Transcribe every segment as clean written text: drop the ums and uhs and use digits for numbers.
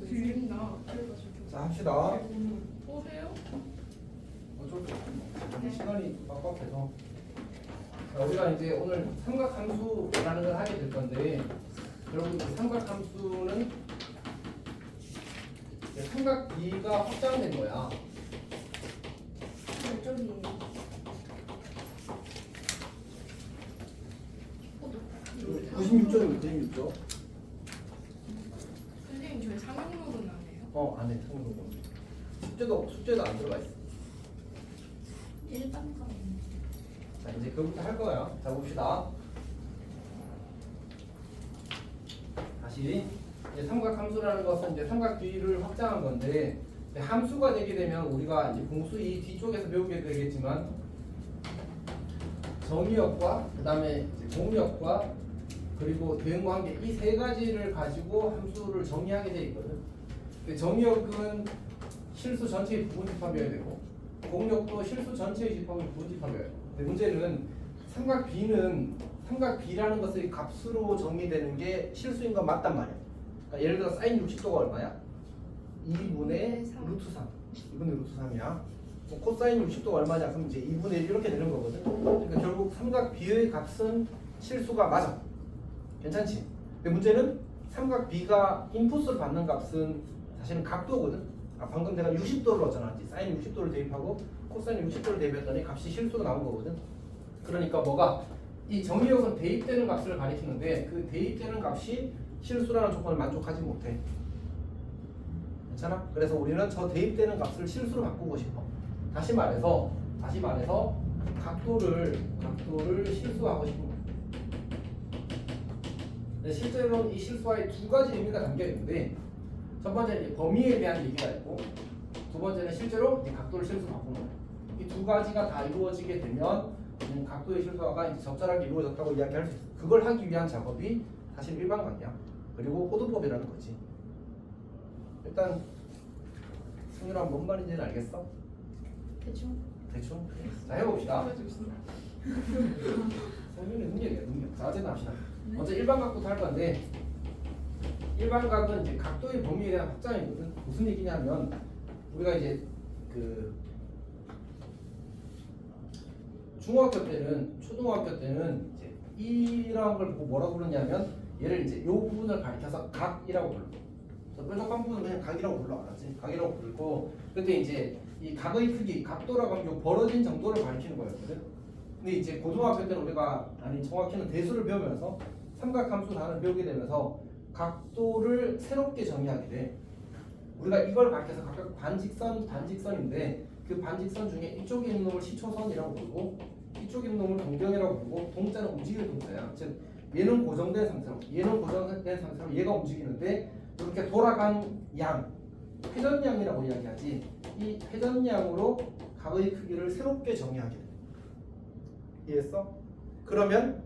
들린다. 자, 합시다. 오세요? 어쩔 수 없어. 시간이 빡빡해서. 자, 우리가 이제 오늘 삼각함수라는 걸 하게 될 건데, 여러분, 이 삼각함수는 삼각 B가 확장된 거야. 저쪽이에요. 96조는 96조. 선생님 저희 상용록은 안 해요? 안 해, 성공. 숙제도 안 들어가 있어. 일반 거. 자, 이제 그거부터 할 거야. 자, 봅시다. 다시 이제 삼각함수라는 것은 이제 삼각 B를 확장한 건데, 이제 함수가 되게 되면 우리가 이제 공수 이 뒤쪽에서 배우게 되겠지만 정의역과 그다음에 이제 공역과 그리고 대응관계 이 세 가지를 가지고 함수를 정의하게 돼 있거든. 근데 정의역은 실수 전체의 부분집합이어야 되고 공역도 실수 전체의 집합을 부분집합이어야 돼. 근데 문제는 삼각 B라는 것의 값으로 정의되는 게 실수인 건 맞단 말이야. 그러니까 예를 들어 사인 60도가 얼마야? 2분의 루트 3. 2분의 루트 3이야. 코사인 60도가 얼마냐? 그럼 이제 2분의 1 이렇게 되는 거거든. 그러니까 결국 삼각 B의 값은 실수가 맞아. 괜찮지? 근데 문제는 삼각 B가 인풋을 받는 값은 사실은 각도거든. 방금 내가 60도를 넣었잖아. 사인 60도를 대입하고 코사인 60도를 대입했더니 값이 실수로 나온 거거든. 그러니까 뭐가 이 정의역은 대입되는 값을 가리키는데 그 대입되는 값이 실수라는 조건을 만족하지 못해. 괜찮아? 그래서 우리는 저 대입되는 값을 실수로 바꾸고 싶어. 다시 말해서 각도를 실수하고 싶은 거야. 근데 실제로는 이 실수와의 두 가지 의미가 담겨 있는데, 첫 번째는 범위에 대한 얘기가 있고, 두 번째는 실제로 이 각도를 실수 바꾸는 거야. 이 두 가지가 다 이루어지게 되면 각도의 실수가 이제 적절하게 이루어졌다고 이야기할 수 있어. 그걸 하기 위한 작업이 사실 일반각이야. 그리고 호두법이라는 거지. 일단 승윤아 뭔 말인지는 알겠어? 대충. 자, 해봅시다. 승윤이 능력이야, 능력. 자, 어쨌든 합시다. 먼저 일반각부터 할 건데, 일반각은 이제 각도의 범위에 대한 확장이거든. 무슨 얘기냐면 우리가 이제 그 중학교 때는, 초등학교 때는 이제 이런 걸 보고 뭐라고 부르냐면 얘를 이제 이 부분을 가리켜서 각이라고 부르고, 뾰족한 부분은 그냥 각이라고 불러. 알았지? 각이라고 부르고, 그때 이제 이 각의 크기, 각도라고 하면 요 벌어진 정도를 가리키는 거였거든. 근데 이제 고등학교 때는 우리가, 아니 정확히는 대수를 배우면서 삼각함수 단을 배우게 되면서 각도를 새롭게 정의하게 돼. 우리가 이걸 가리켜서 각각 반직선인데 그 반직선 중에 이쪽에 있는 놈을 시초선이라고 부르고 이쪽에 있는 놈을 동경이라고 부르고, 동자는 움직이는 동자야. 즉 얘는 고정된 상태로, 얘는 고정된 상태로 얘가 움직이는데 이렇게 돌아간 양, 회전량이라고 이야기하지. 이 회전량으로 각의 크기를 새롭게 정의하게 돼. 이해했어? 그러면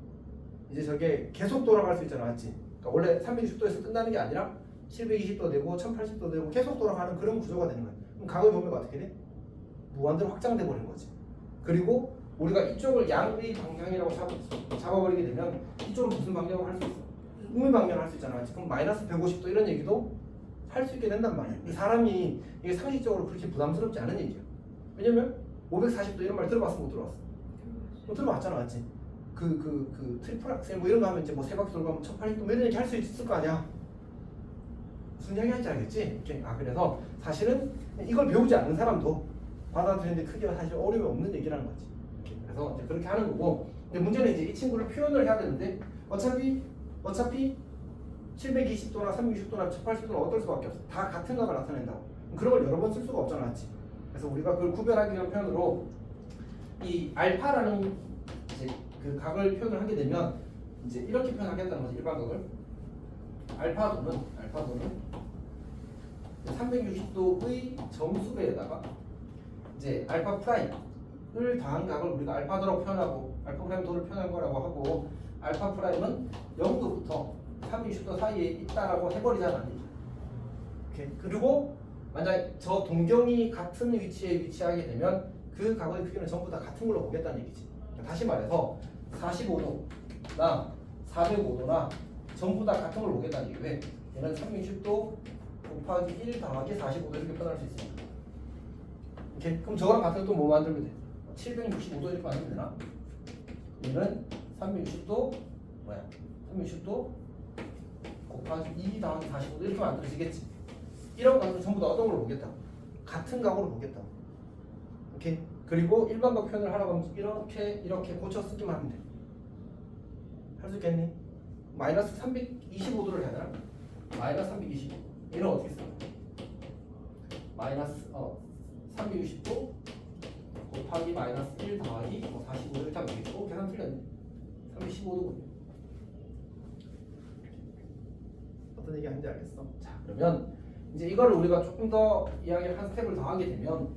이제 저게 계속 돌아갈 수 있잖아, 맞지? 그러니까 원래 360도에서 끝나는 게 아니라 720도 되고 1080도 되고 계속 돌아가는 그런 구조가 되는 거야. 그럼 각의 범위가 어떻게 돼? 무한대로 확장돼 버리는 거지. 그리고 우리가 이쪽을 양의 방향이라고 잡아버리게 되면 이쪽은 무슨 방향으로 할 수 있어? 음의 방향을 할 수 있잖아. 지금 마이너스 150도 이런 얘기도 할 수 있게 된단 말이야. 이 사람이 이게 상식적으로 그렇게 부담스럽지 않은 얘기야. 왜냐면 540도 이런 말 들어봤어, 못 들어봤어? 뭐 들어봤잖아, 맞지? 그 트리플 악셀 뭐 이런 거 하면 이제 뭐 세 바퀴 돌고 하면 1080도 뭐 이런 얘기 할 수 있을 거 아니야. 무슨 이야기 할지 알겠지? 그래서 사실은 이걸 배우지 않는 사람도 받아들이는데 크게 사실 어려움이 없는 얘기라는 거지. 그래서 이제 그렇게 하는 거고, 근데 문제는 이제 이 친구를 표현을 해야 되는데 어차피 720도나 360도나 1080도나 어떨 수밖에 없어. 다 같은 값을 나타낸다고. 그런 걸 여러 번 쓸 수가 없잖아, 맞지? 그래서 우리가 그걸 구별하기 위한 표현으로 이 알파라는 이제 그 각을 표현을 하게 되면 이제 이렇게 표현하겠다는 거지. 일반각을 알파도는 360도의 정수배에다가 이제 알파 프라임을 더한 각을 우리가 알파도라고 표현하고, 알파 프라임 도를 표현한 거라고 하고, 알파 프라임은 0도부터 360도 사이에 있다라고 해버리잖아. 오케이. 그리고 만약 저 동경이 같은 위치에 위치하게 되면 그 각의 크기는 전부 다 같은 걸로 보겠다는 얘기지. 다시 말해서 45도, 나 405도나 전부 다 같은 걸 보겠다는 얘기. 왜? 얘는 360도 곱하기 1 더하기 45도 이렇게 표현할 수 있으니까. 오케이? 그럼 저거랑 같은 또 뭐 만들면 돼? 765도 이렇게 만들면 되나? 얘는 360도 뭐야? 360도 곱하기 2 더하기 45도 이렇게 만들어지겠지. 이런 것들 전부 다 어떤 걸 보겠다? 같은 각으로 보겠다. 오케이? 그리고 일반각 표현을 하라고 하면 이렇게 고쳐 쓰기만 하면 돼. 할 수 있겠니? 마이너스 325도를 해야 되나? 마이너스 325. 얘는 어떻게 써? 마이너스 360도 곱하기 마이너스 1 더하기 45 이렇게 하면 되겠고 계산 틀렸네. 315도군요. 어떤 얘기 하는지 알겠어? 자, 그러면 이제 이거를 우리가 조금 더 이야기를 한 스텝을 더 하게 되면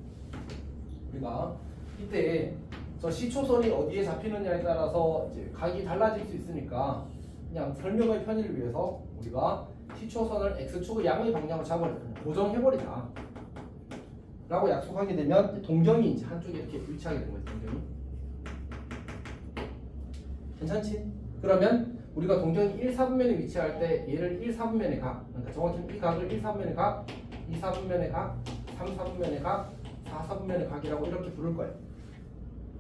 우리가 이때 저 시초선이 어디에 잡히느냐에 따라서 이제 각이 달라질 수 있으니까 그냥 설명의 편의를 위해서 우리가 시초선을 x축의 양의 방향으로 잡아버려 고정해버리자 라고 약속하게 되면 동경이 이제 한쪽에 이렇게 위치하게 되는 거예요. 동경이 괜찮지? 그러면 우리가 동경이 1, 4분면에 위치할 때 얘를 1, 4분면의 각 그러니까 정확히 이 각을 1, 4분면의 각 2, 4분면의 각 3, 4분면의 각 4, 4분면의 각이라고 이렇게 부를 거예요.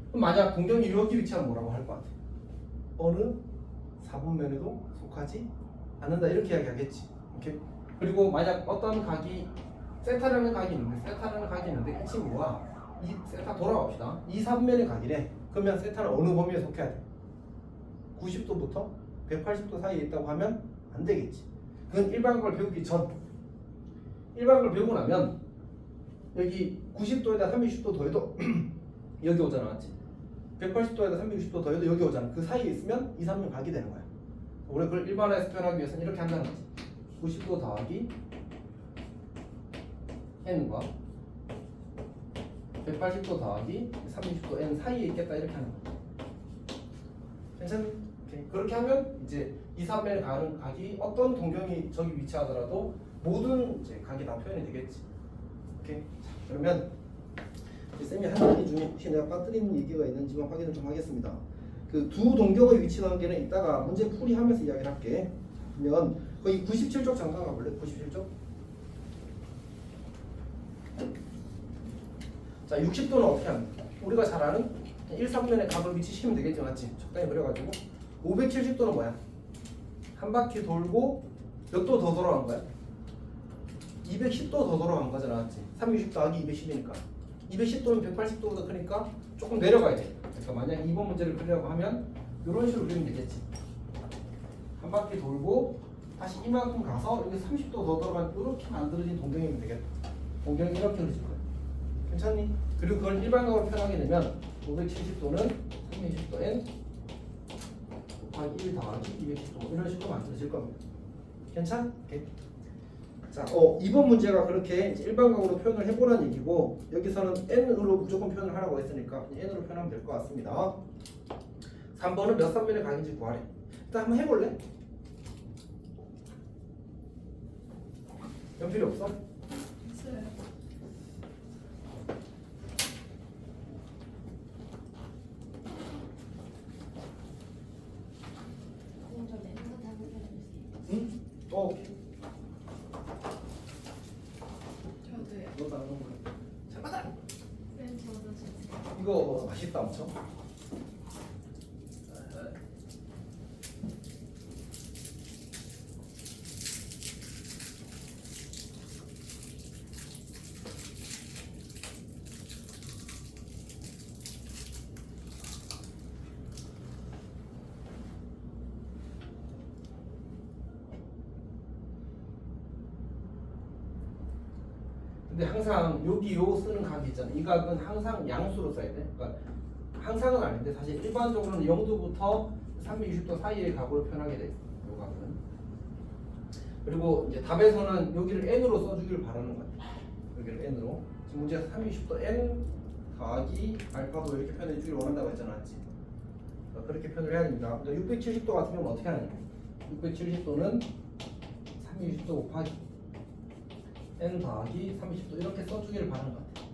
그럼 만약 동경이 여기 위치하면 뭐라고 할 것 같아? 어느 4분면에도 속하지 않는다 이렇게 이야기하겠지. 오케이? 그리고 만약 어떤 각이 세타라는 각이 있는데 이 친구가 이 세타 돌아갑시다. 이 4분면의 각이래. 그러면 세타는 어느 범위에 속해야 돼? 90도부터 180도 사이에 있다고 하면 안 되겠지. 그건 일반각을 배우기 전. 일반각을 배우고 나면 여기 90도에다 360도 더해도 여기 오잖아, 맞지? 180도에다 360도 더해도 여기 오잖아. 그 사이에 있으면 2, 3면 각이 되는 거야. 우리가 그걸 일반화해서 표현하기 위해서는 이렇게 한다는 거지. 90도 더하기 n과 180도 더하기 360도 n 사이에 있겠다 이렇게 하는 거야. 괜찮니? 오케이. 그렇게 하면 이제 2, 3면에 가는 각이 어떤 동경이 저기 위치하더라도 모든 이제 각이 다 표현이 되겠지. 오케이. 자, 그러면 쌤이 한 얘기 중에 혹시 내가 빠뜨리는 얘기가 있는지만 확인을 좀 하겠습니다. 그 두 동경의 위치 관계는 이따가 문제 풀이하면서 이야기를 할게. 그러면 거기 97쪽 잠깐 가볼래? 97쪽. 자, 60도는 어떻게 합니까? 우리가 잘 아는 1, 3면의 각을 위치시키면 되겠죠, 맞지? 적당히 그려가지고 570도는 뭐야? 한 바퀴 돌고 몇 도 더 돌아간 거야? 210도 더 돌아간 거잖아, 맞지? 360 더하기 210이니까 210도는 180도보다 크니까 조금 내려가야 돼. 그러니까 만약 2번 문제를 그리려고 하면 이런 식으로 그리면 되겠지. 한 바퀴 돌고 다시 이만큼 가서 여기 30도 더 들어간 이렇게 만들어진 동경이면 되겠다. 동경이 이렇게 그려질 거야. 괜찮니? 그리고 그걸 일반각으로 표현하게 되면 570도는 360도 n 곱하기 1 더하기 210도 이런 식으로 만들어질 겁니다. 괜찮? 오케이. 자, 2번 문제가 그렇게 이제 일반각으로 표현을 해보라는 얘기고 여기서는 n으로 무조건 표현을 하라고 했으니까 n으로 표현하면 될 것 같습니다. 3번은 몇 3면의 각인지 구하래. 일단 한번 해볼래? 연필이 없어? 있어요. 먼저 내는 거 답을 해주세요. 응? 오케이. 저도요. 너도 안 먹어. 잘 받아. 쌤 저도 주세요. 이거 맛있다 엄청. 근데 항상 여기 요 쓰는 각이 있잖아. 이 각은 항상 양수로 써야 돼. 그러니까 항상은 아닌데 사실 일반적으로는 0도부터 360도 사이의 각으로 표현하게 돼 있어. 요 각은. 그리고 이제 답에서는 여기를 n으로 써주길 바라는 거야. 여기를 n으로. 지금 문제에서 360도 n 더하기 알파도 이렇게 표현해 주길 원한다고 했잖아, 맞지? 그러니까 그렇게 표현을 해야 됩니다. 670도 같은 경우는 어떻게 하느냐? 670도는 360도 곱하기 n 더하기 30도 이렇게 써주기를 바라는 것 같아요.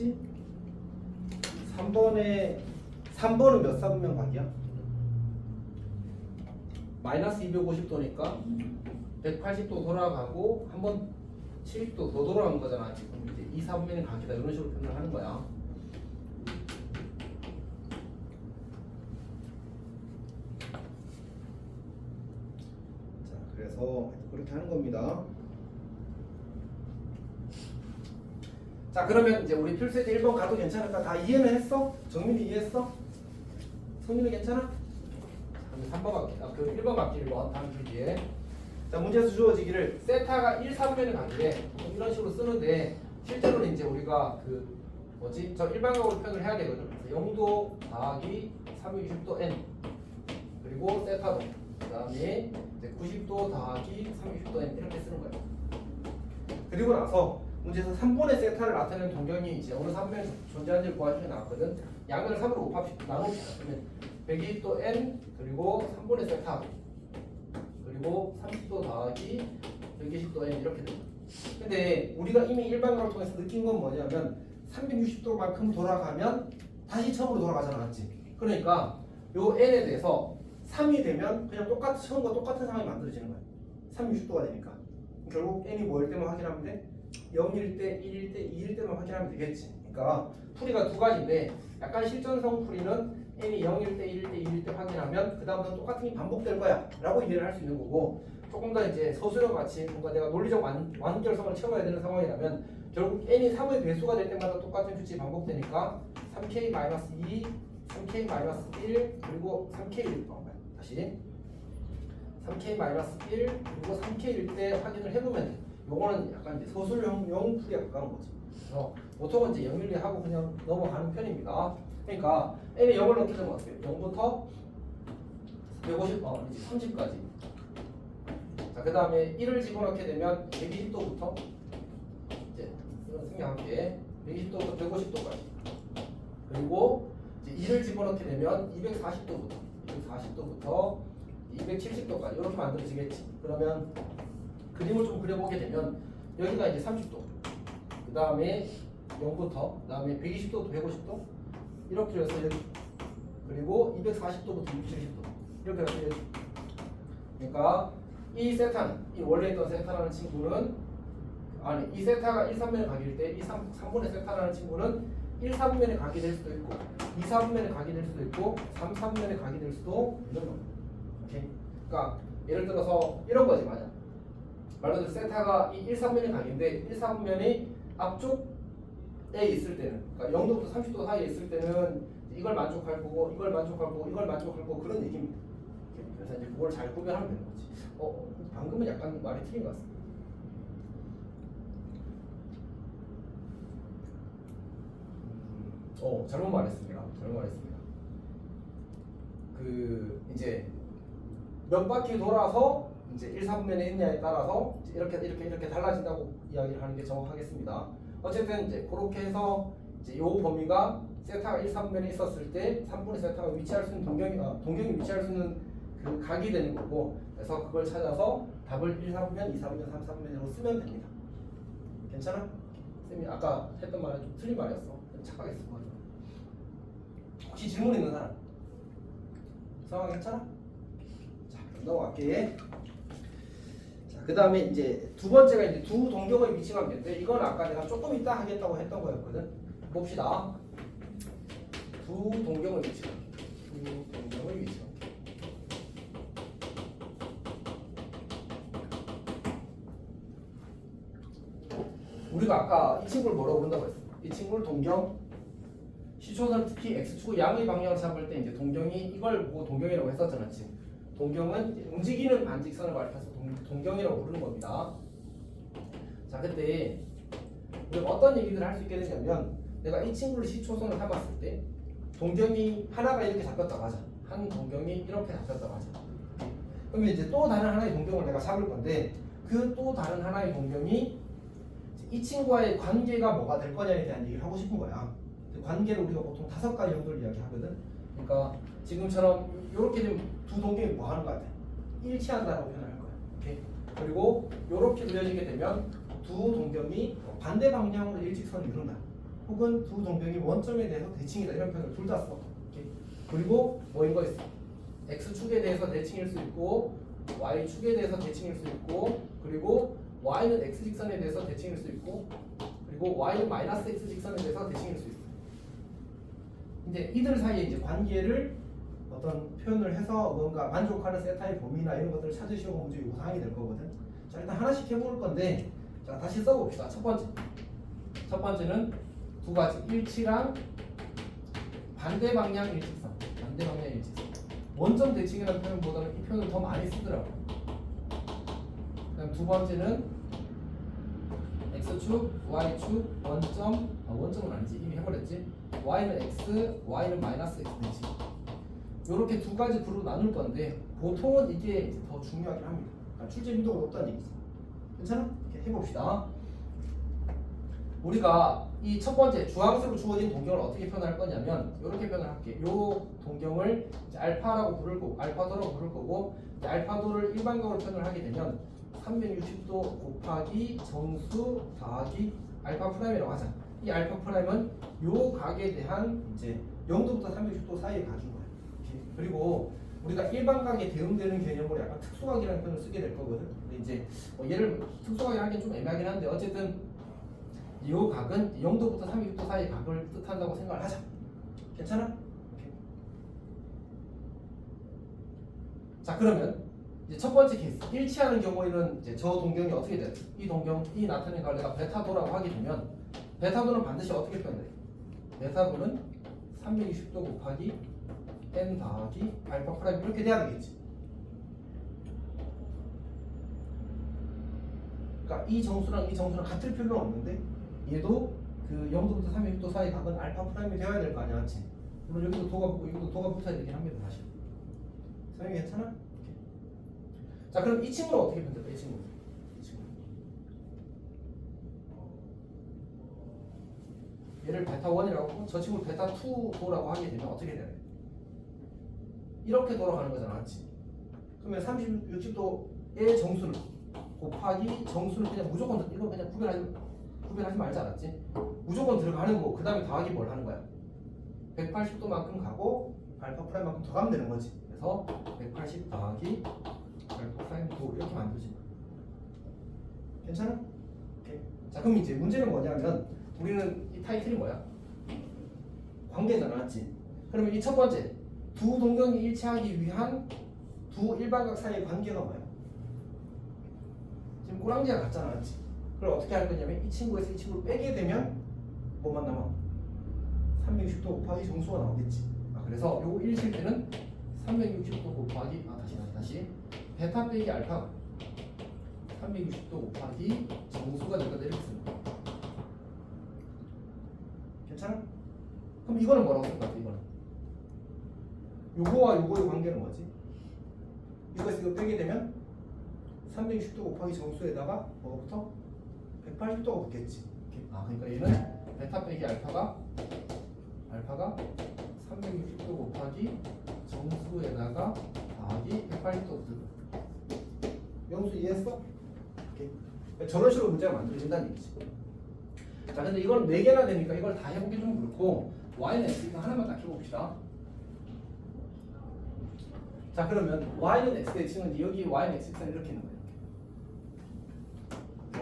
했지? 3번은 몇 사분면 각이야? 마이너스 250도니까 180도 돌아가고 한 번 70도 더 돌아간 거잖아. 지금 이제 2, 4분면의 각이다 이런 식으로 표현을 하는 거야. 자, 그래서 그렇게 하는 겁니다. 자, 그러면 이제 우리 필수제 1번 가도 괜찮을까? 다 이해는 했어? 정민이 이해했어? 성민이 괜찮아? 3번 갈게. 그 1번 갈게. 1번 다음 주기에. 자, 문제에서 주어지기를 세타가 1, 3면의 관계 이런 식으로 쓰는데 실제로는 이제 우리가 그 뭐지? 저 일반적으로 표현을 해야 되거든. 0도 더하기 360도 n 그리고 세타도 그다음에 이제 90도 더하기 360도 n 이렇게 쓰는 거예요. 그리고 나서 문제에서 3분의 세타를 나타내는 동경이 이제 어느 3면에 존재하는지를 구하시면 나왔거든. 양면을 3으로 나눕시다. 그러면 120도 n 그리고 3분의 세타 그리고 30도 더하기 120도 n 이렇게 됩니다. 근데 우리가 이미 일반론을 통해서 느낀 건 뭐냐면 360도만큼 돌아가면 다시 처음으로 돌아가잖아, 맞지? 그러니까 요 n에 대해서 3이 되면 그냥 처음과 똑같은 상황이 만들어지는 거야. 360도가 되니까 결국 n이 뭐일 때만 확인하면 돼? 0일 때, 1일 때, 2일 때만 확인하면 되겠지. 그러니까 풀이가 두 가지인데 약간 실전성 풀이는 n이 0일 때, 1일 때, 2일 때 확인하면 그 다음부터는 똑같은 게 반복될 거야 라고 이해를 할 수 있는 거고, 조금 더 이제 서술형 같이 뭔가 내가 논리적 완결성을 채워야 되는 상황이라면 결국 n이 3의 배수가 될 때마다 똑같은 규칙이 반복되니까 3k-2, 3k-1 그리고 3k일 다시 3k-1 그리고 3k일 때 확인을 해보면 돼. 요거는 약간 이제 서술형 풀이에 가까운 거죠. 그래서 보통은 이제 영일리 하고 그냥 넘어가는 편입니다. 그러니까 n에 0을 넣게 되면 어떻게 돼요? 0부터 150, 30까지. 자, 그 다음에 1을 집어넣게 되면 120도부터 이제 이런 생략할게 120도부터 150도까지. 그리고 이제 2를 집어넣게 되면 240도부터 270도까지 이렇게 만들어지겠지. 그러면 그림을 좀 그려보게 되면 여기가 이제 30도, 그 다음에 0부터, 그 다음에 120도부터 150도 이렇게 해서 여기, 그리고 240도부터 270도 이렇게 해서 여기. 그러니까 이 세타는, 이 원래 있던 세타라는 친구는, 아니 이 세타가 1, 3면의 각일 때 이 3분의 세타라는 친구는 1, 4분면의 각이 될 수도 있고 2, 4분면의 각이 될 수도 있고 3, 4분면의 각이 될 수도 있는 겁니다. 오케이? 그러니까 예를 들어서 이런 거지, 맞아. 말 그대로 세타가 이 1, 3면의 각인데 1, 4분면이 앞쪽에 있을 때는, 그러니까 0도부터 30도 사이에 있을 때는 이걸 만족할 거고 이걸 만족할 거고 이걸 만족할 거고 그런 얘기입니다. 그래서 이제 그걸 잘 구별하면 되는 거지. 방금은 약간 말이 틀린 것 같습니다. 잘못 말했습니다. 그 이제 몇 바퀴 돌아서 이제 1, 4분면에 있냐에 따라서 이렇게 달라진다고 이야기를 하는 게 정확하겠습니다. 어쨌든 이제 그렇게 해서 이제 요 범위가 세타가 1, 4분면에 있었을 때 3분의 세타가 위치할 수 있는 동경이 위치할 수 있는 그 각이 되는 거고, 그래서 그걸 찾아서 답을 1, 4분면, 2, 4분면, 3, 4분면으로 쓰면 됩니다. 괜찮아? 쌤이 아까 했던 말은 좀 틀린 말이었어. 착각했어. 혹시 질문 있는 사람? 상황 괜찮아? 자, 넘어갈게. 자, 그 다음에 이제 두 번째가 이제 두 동경의 위치 관계인데, 이건 아까 내가 조금 이따 하겠다고 했던 거였거든. 봅시다. 두 동경의 위치 관계. 우리가 아까 이 친구를 뭐라고 부른다고 했어? 이 친구를 동경, 시초선 특히 x축의 양의 방향을 잡을 때 이제 동경이 이걸 보고 동경이라고 했었잖아. 지금 동경은 이제 움직이는 반직선을 가리켜서 동경이라고 부르는 겁니다. 자, 근데 우리가 어떤 얘기들을 할 수 있게 되냐면, 내가 이 친구를 시초선을 삼았을 때 동경이 하나가 이렇게 잡혔다 맞아. 한 동경이 이렇게 잡혔다 맞아. 그러면 이제 또 다른 하나의 동경을 내가 잡을 건데, 그 또 다른 하나의 동경이 이 친구와의 관계가 뭐가 될 거냐에 대한 얘기를 하고 싶은 거야. 관계를 우리가 보통 5가지 정도를 이야기하거든. 그러니까 지금처럼 이렇게 되면 두 동경이 뭐 하는 거 같아? 일치한다라고 표현할 거야. 오케이? 그리고 이렇게 그려지게 되면 두 동경이 반대 방향으로 일직선을 이룬다. 혹은 두 동경이 원점에 대해서 대칭이다 이런 표현을 둘 다 써. 오케이? 그리고 뭐인 거 있어? x축에 대해서 대칭일 수 있고 y축에 대해서 대칭일 수 있고 그리고 y는 x직선에 대해서 대칭일 수 있고 그리고 y는 마이너스 x직선에 대해서 대칭일 수 있어. 이제 이들 사이에 이제 관계를 어떤 표현을 해서 뭔가 만족하는 세타의 범위나 이런 것들을 찾으시고 문제 요구 사항이 될 거거든. 자 일단 하나씩 해볼 건데 자 다시 써봅시다. 첫 번째는 두 가지 일치랑 반대 방향 일직선. 원점 대칭이라는 표현보다는 이 표현을 더 많이 쓰더라고. 그다음 두 번째는 x축, y축, 원점은 아니지 이미 해버렸지. y는 x, y는 마이너스 x 대칭. 이렇게 두 가지 그룹 나눌 건데 보통은 이게 이제 더 중요하긴 합니다. 그러니까 출제 빈도가 높다는 얘기지. 괜찮아? 이렇게 해봅시다. 우리가 이 첫 번째 주황색으로 주어진 동경을 어떻게 표현할 거냐면 이렇게 표현을 할게. 요 동경을 이제 알파라고 부를 거고 알파도라고 부를 거고 이제 알파도를 일반각으로 표현을 하게 되면 360도 곱하기 정수 더하기 알파 프라임이라고 하자. 이 알파 프라임은 요 각에 대한 이제 0도부터 360도 사이의 각인 거야. 그리고 우리가 일반각에 대응되는 개념으로 약간 특수각이라는 표현을 쓰게 될 거거든. 근데 이제 얘를 특수각이라 하기엔 좀 애매하긴 한데 어쨌든 이 각은 0도부터 360도 사이의 각을 뜻한다고 생각을 하자. 괜찮아? 오케이. 자 그러면 이제 첫 번째 케이스 일치하는 경우에는 이제 저 동경이 어떻게 돼? 이 동경이 나타낸 걸 내가 베타도라고 하게 되면 베타도는 반드시 어떻게 표현돼? 베타도는 360도 곱하기 n 더하기 알파 프라임 이렇게 돼야 되겠지. 그러니까 이 정수랑 이 정수랑 같을 필요는 없는데 얘도 그 0도부터 360도 사이 각은 알파 프라임이 되어야 될 거 아니야, 맞지? 물론 여기도 도가 붙고 여기도 도가 붙어야 되긴 합니다, 사실. 설명이 괜찮아? 오케이. 자, 그럼 이 친구는 어떻게 표현될까? 이 친구. 얘를 베타 1이라고 하고 저 친구를 베타 2 도라고 하게 되면 어떻게 돼야 돼? 이렇게 돌아가는 거잖아, 맞지? 그러면 60도의 정수를 곱하기 정수를 그냥 무조건 이거 그냥 구별하지 말지 않았지? 무조건 들어가는 거고 그 다음에 더하기 뭘 하는 거야? 180도만큼 가고 알파 프라임만큼 더 가면 되는 거지. 그래서 180 더하기 알파 프라임 도 이렇게 만들어진 거야. 괜찮아? 오케이. 자 그럼 이제 문제는 뭐냐면 우리는 이 타이틀이 뭐야? 관계잖아, 맞지? 그러면 이 첫 번째 두 동경이 일치하기 위한 두 일반각 사이의 관계가 뭐야? 지금 꼬랑지가 같잖아, 맞지? 그걸 어떻게 할 거냐면 이 친구에서 이 친구를 빼게 되면 뭐만 남아? 360도 곱하기 정수가 나오겠지. 그래서 요거 일칠 때는 360도 곱하기 다시 베타 빼기 알파 360도 곱하기 정수가 될 거다 이렇게 쓰는 거야. 괜찮아? 그럼 이거는 뭐라고 쓸 것 같아? 이거는 요거와 요거의 관계는 뭐지? 이거에서 이거 빼게 되면 360도 곱하기 정수에다가 뭐부터? 180도가 붙겠지. 그러니까 얘는 베타 빼기 알파가 360도 곱하기 정수에다가 더하기 180도 붙을 거야. 영수 이해했어? 오케이. 저런 식으로 문제가 만들어진다는 얘기지. 자, 근데 이건 4개나 되니까 이걸 다 해보기 좀 그렇고 y는 x 이거 하나만 딱 해봅시다. 자, 그러면 y는 x의 x는 여기 y는 x선 이렇게 있는 거예요.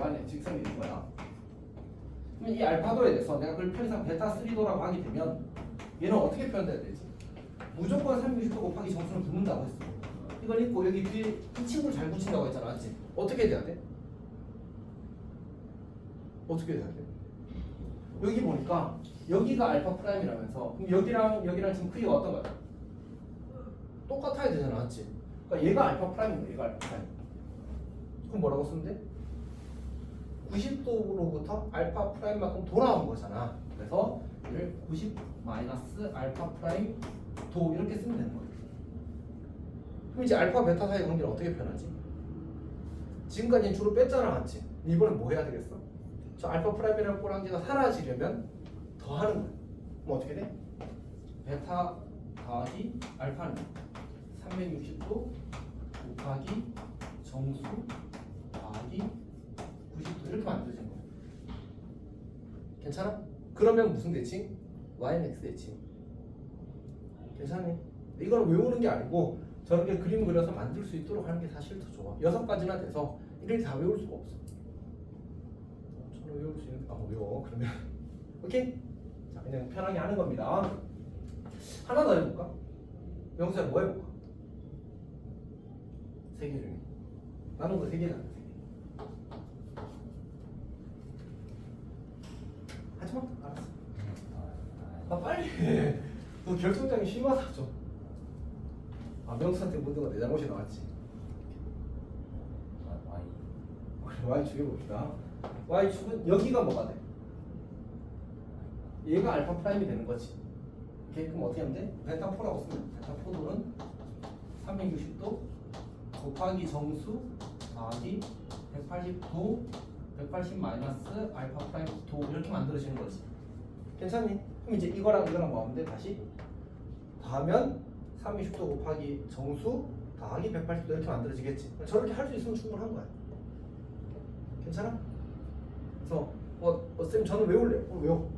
y는 x선이 있는 거야. 그럼 이 알파도에 대해서 내가 그걸 편의상 베타 3도라고 하게 되면 얘는 어떻게 표현돼야 되지? 무조건 360도 곱하기 정수는 붙는다고 했어. 이걸 읽고 여기 뒤에 이 친구를 잘 붙인다고 했잖아, 맞지? 어떻게 돼야 돼? 어떻게 돼야 돼? 여기 보니까 여기가 알파 프라임이라면서 그럼 여기랑 지금 크기가 어떤 거야? 똑같아야 되잖아, 맞지? 그러니까 얘가 알파 프라임이고 얘가 알파 프라임. 그럼 뭐라고 쓰면 돼? 90도로부터 알파 프라임만큼 돌아온 거잖아. 그래서 얘를 90 마이너스 알파 프라임 도 이렇게 쓰면 되는 거예요. 그럼 이제 알파 베타 사이 관계를 어떻게 표현하지? 지금까지는 주로 뺐잖아, 맞지? 이번엔 뭐 해야 되겠어? 저 알파 프라임이라는 꼬랑지가 사라지려면 더 하는 거야. 그럼 어떻게 돼? 베타 더하기 알파는 360도 곱하기 정수 더하기 90도 이렇게 만들어진 거야. 괜찮아? 그러면 무슨 대칭? y는 x 대칭. 괜찮니? 이거는 외우는 게 아니고 저렇게 그림 그려서 만들 수 있도록 하는 게 사실 더 좋아. 6가지나 돼서 이렇게 다 외울 수가 없어. 저는 외울 수 있는 외워 그러면 오케이? 자 그냥 편하게 하는 겁니다. 하나 더 해볼까? 명수야 뭐 해볼까? 3개 중에 나눈 거 3개잖아. 3개. 하지마. 알았어. 아 빨리 해. 너 결정장이 심하다 좀. 아 명수한테 묻은 거 내 잘못이 나왔지. y 죽여봅시다. y축은 여기가 뭐가 돼? 얘가 알파 프라임이 되는 거지. 오케이 그럼 어떻게 하면 돼? 델타 4라고 쓰면 델타 4도는 360도 곱하기 정수 더하기 180도 180 마이너스 알파 프라임 도 이렇게 만들어지는 거지. 괜찮니? 그럼 이제 이거랑 뭐 하면 돼? 다시 더하면 360도 곱하기 정수 더하기 180도 이렇게 만들어지겠지. 저렇게 할 수 있으면 충분한 거야. 괜찮아? 그래서 쌤 저는 외울래요. 외워.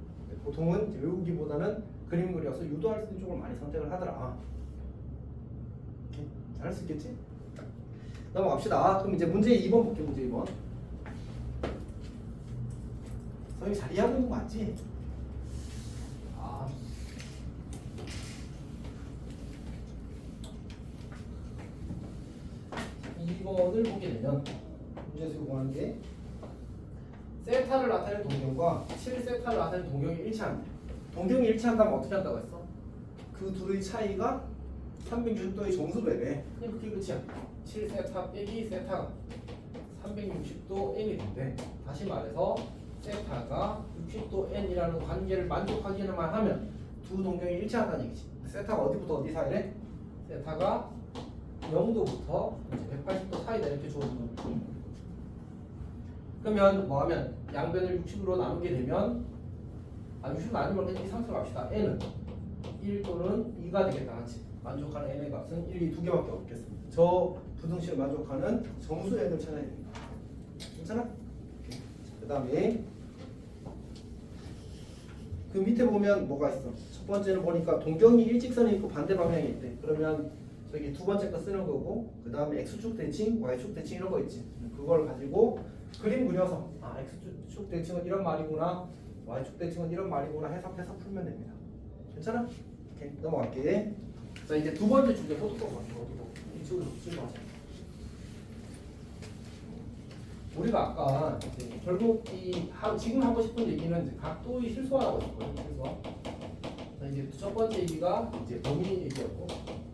보통은 이제 외우기보다는 그림 그려서 유도할 수 있는 쪽을 많이 선택을 하더라. 오케이. 잘할 수 있겠지? 넘어갑시다. 그럼 이제 문제 2번 볼게요. 문제 2번. 선생님 자리하고 있는 거 맞지? 아. 이번을 보게 되면 문제에서 요구하는 게 세타를 나타내는 동경과 7세타를 나타내는 동경이 일치한다. 동경이 일치한다면 어떻게 한다고 했어? 그 둘의 차이가 360도의 정수배래. 그냥 그게 끝이야. 7세타 빼기 세타가 360도 n이 된대. 다시 말해서 세타가 60도 n이라는 관계를 만족하기만 하면 두 동경이 일치한다는 얘기지. 세타가 어디부터 어디 사이래? 세타가 0도부터 180도 사이다 이렇게 주어지는 거지. 그러면 뭐하면 양변을 60으로 나누게 되면 60 나누면 그냥 이 상수로 갑시다. n은 1 또는 2가 되겠다. 같이 만족하는 n의 값은 1, 2 두 개밖에 없겠습니다. 저 부등식을 만족하는 정수 n을 찾아야 됩니다. 괜찮아? 그 다음에 그 밑에 보면 뭐가 있어? 첫 번째는 보니까 동경이 일직선이 있고 반대 방향이 있대. 그러면 저기 두 번째 거 쓰는 거고 그 다음에 x축 대칭, y축 대칭 이런 거 있지. 그걸 가지고 그림 그려서 x축 대칭은 이런 말이구나, y축 대칭은 이런 말이구나 해석해서 풀면 됩니다. 괜찮아? 오케이, 넘어갈게. 자 이제 두 번째 주제 포토톡 가지고 이쪽으로 출발하자. 우리가 아까 이제 결국 지금 하고 싶은 얘기는 이제 각도의 실수화라고 했거든요. 실수화. 자 이제 첫 번째 얘기가 이제 범위 얘기였고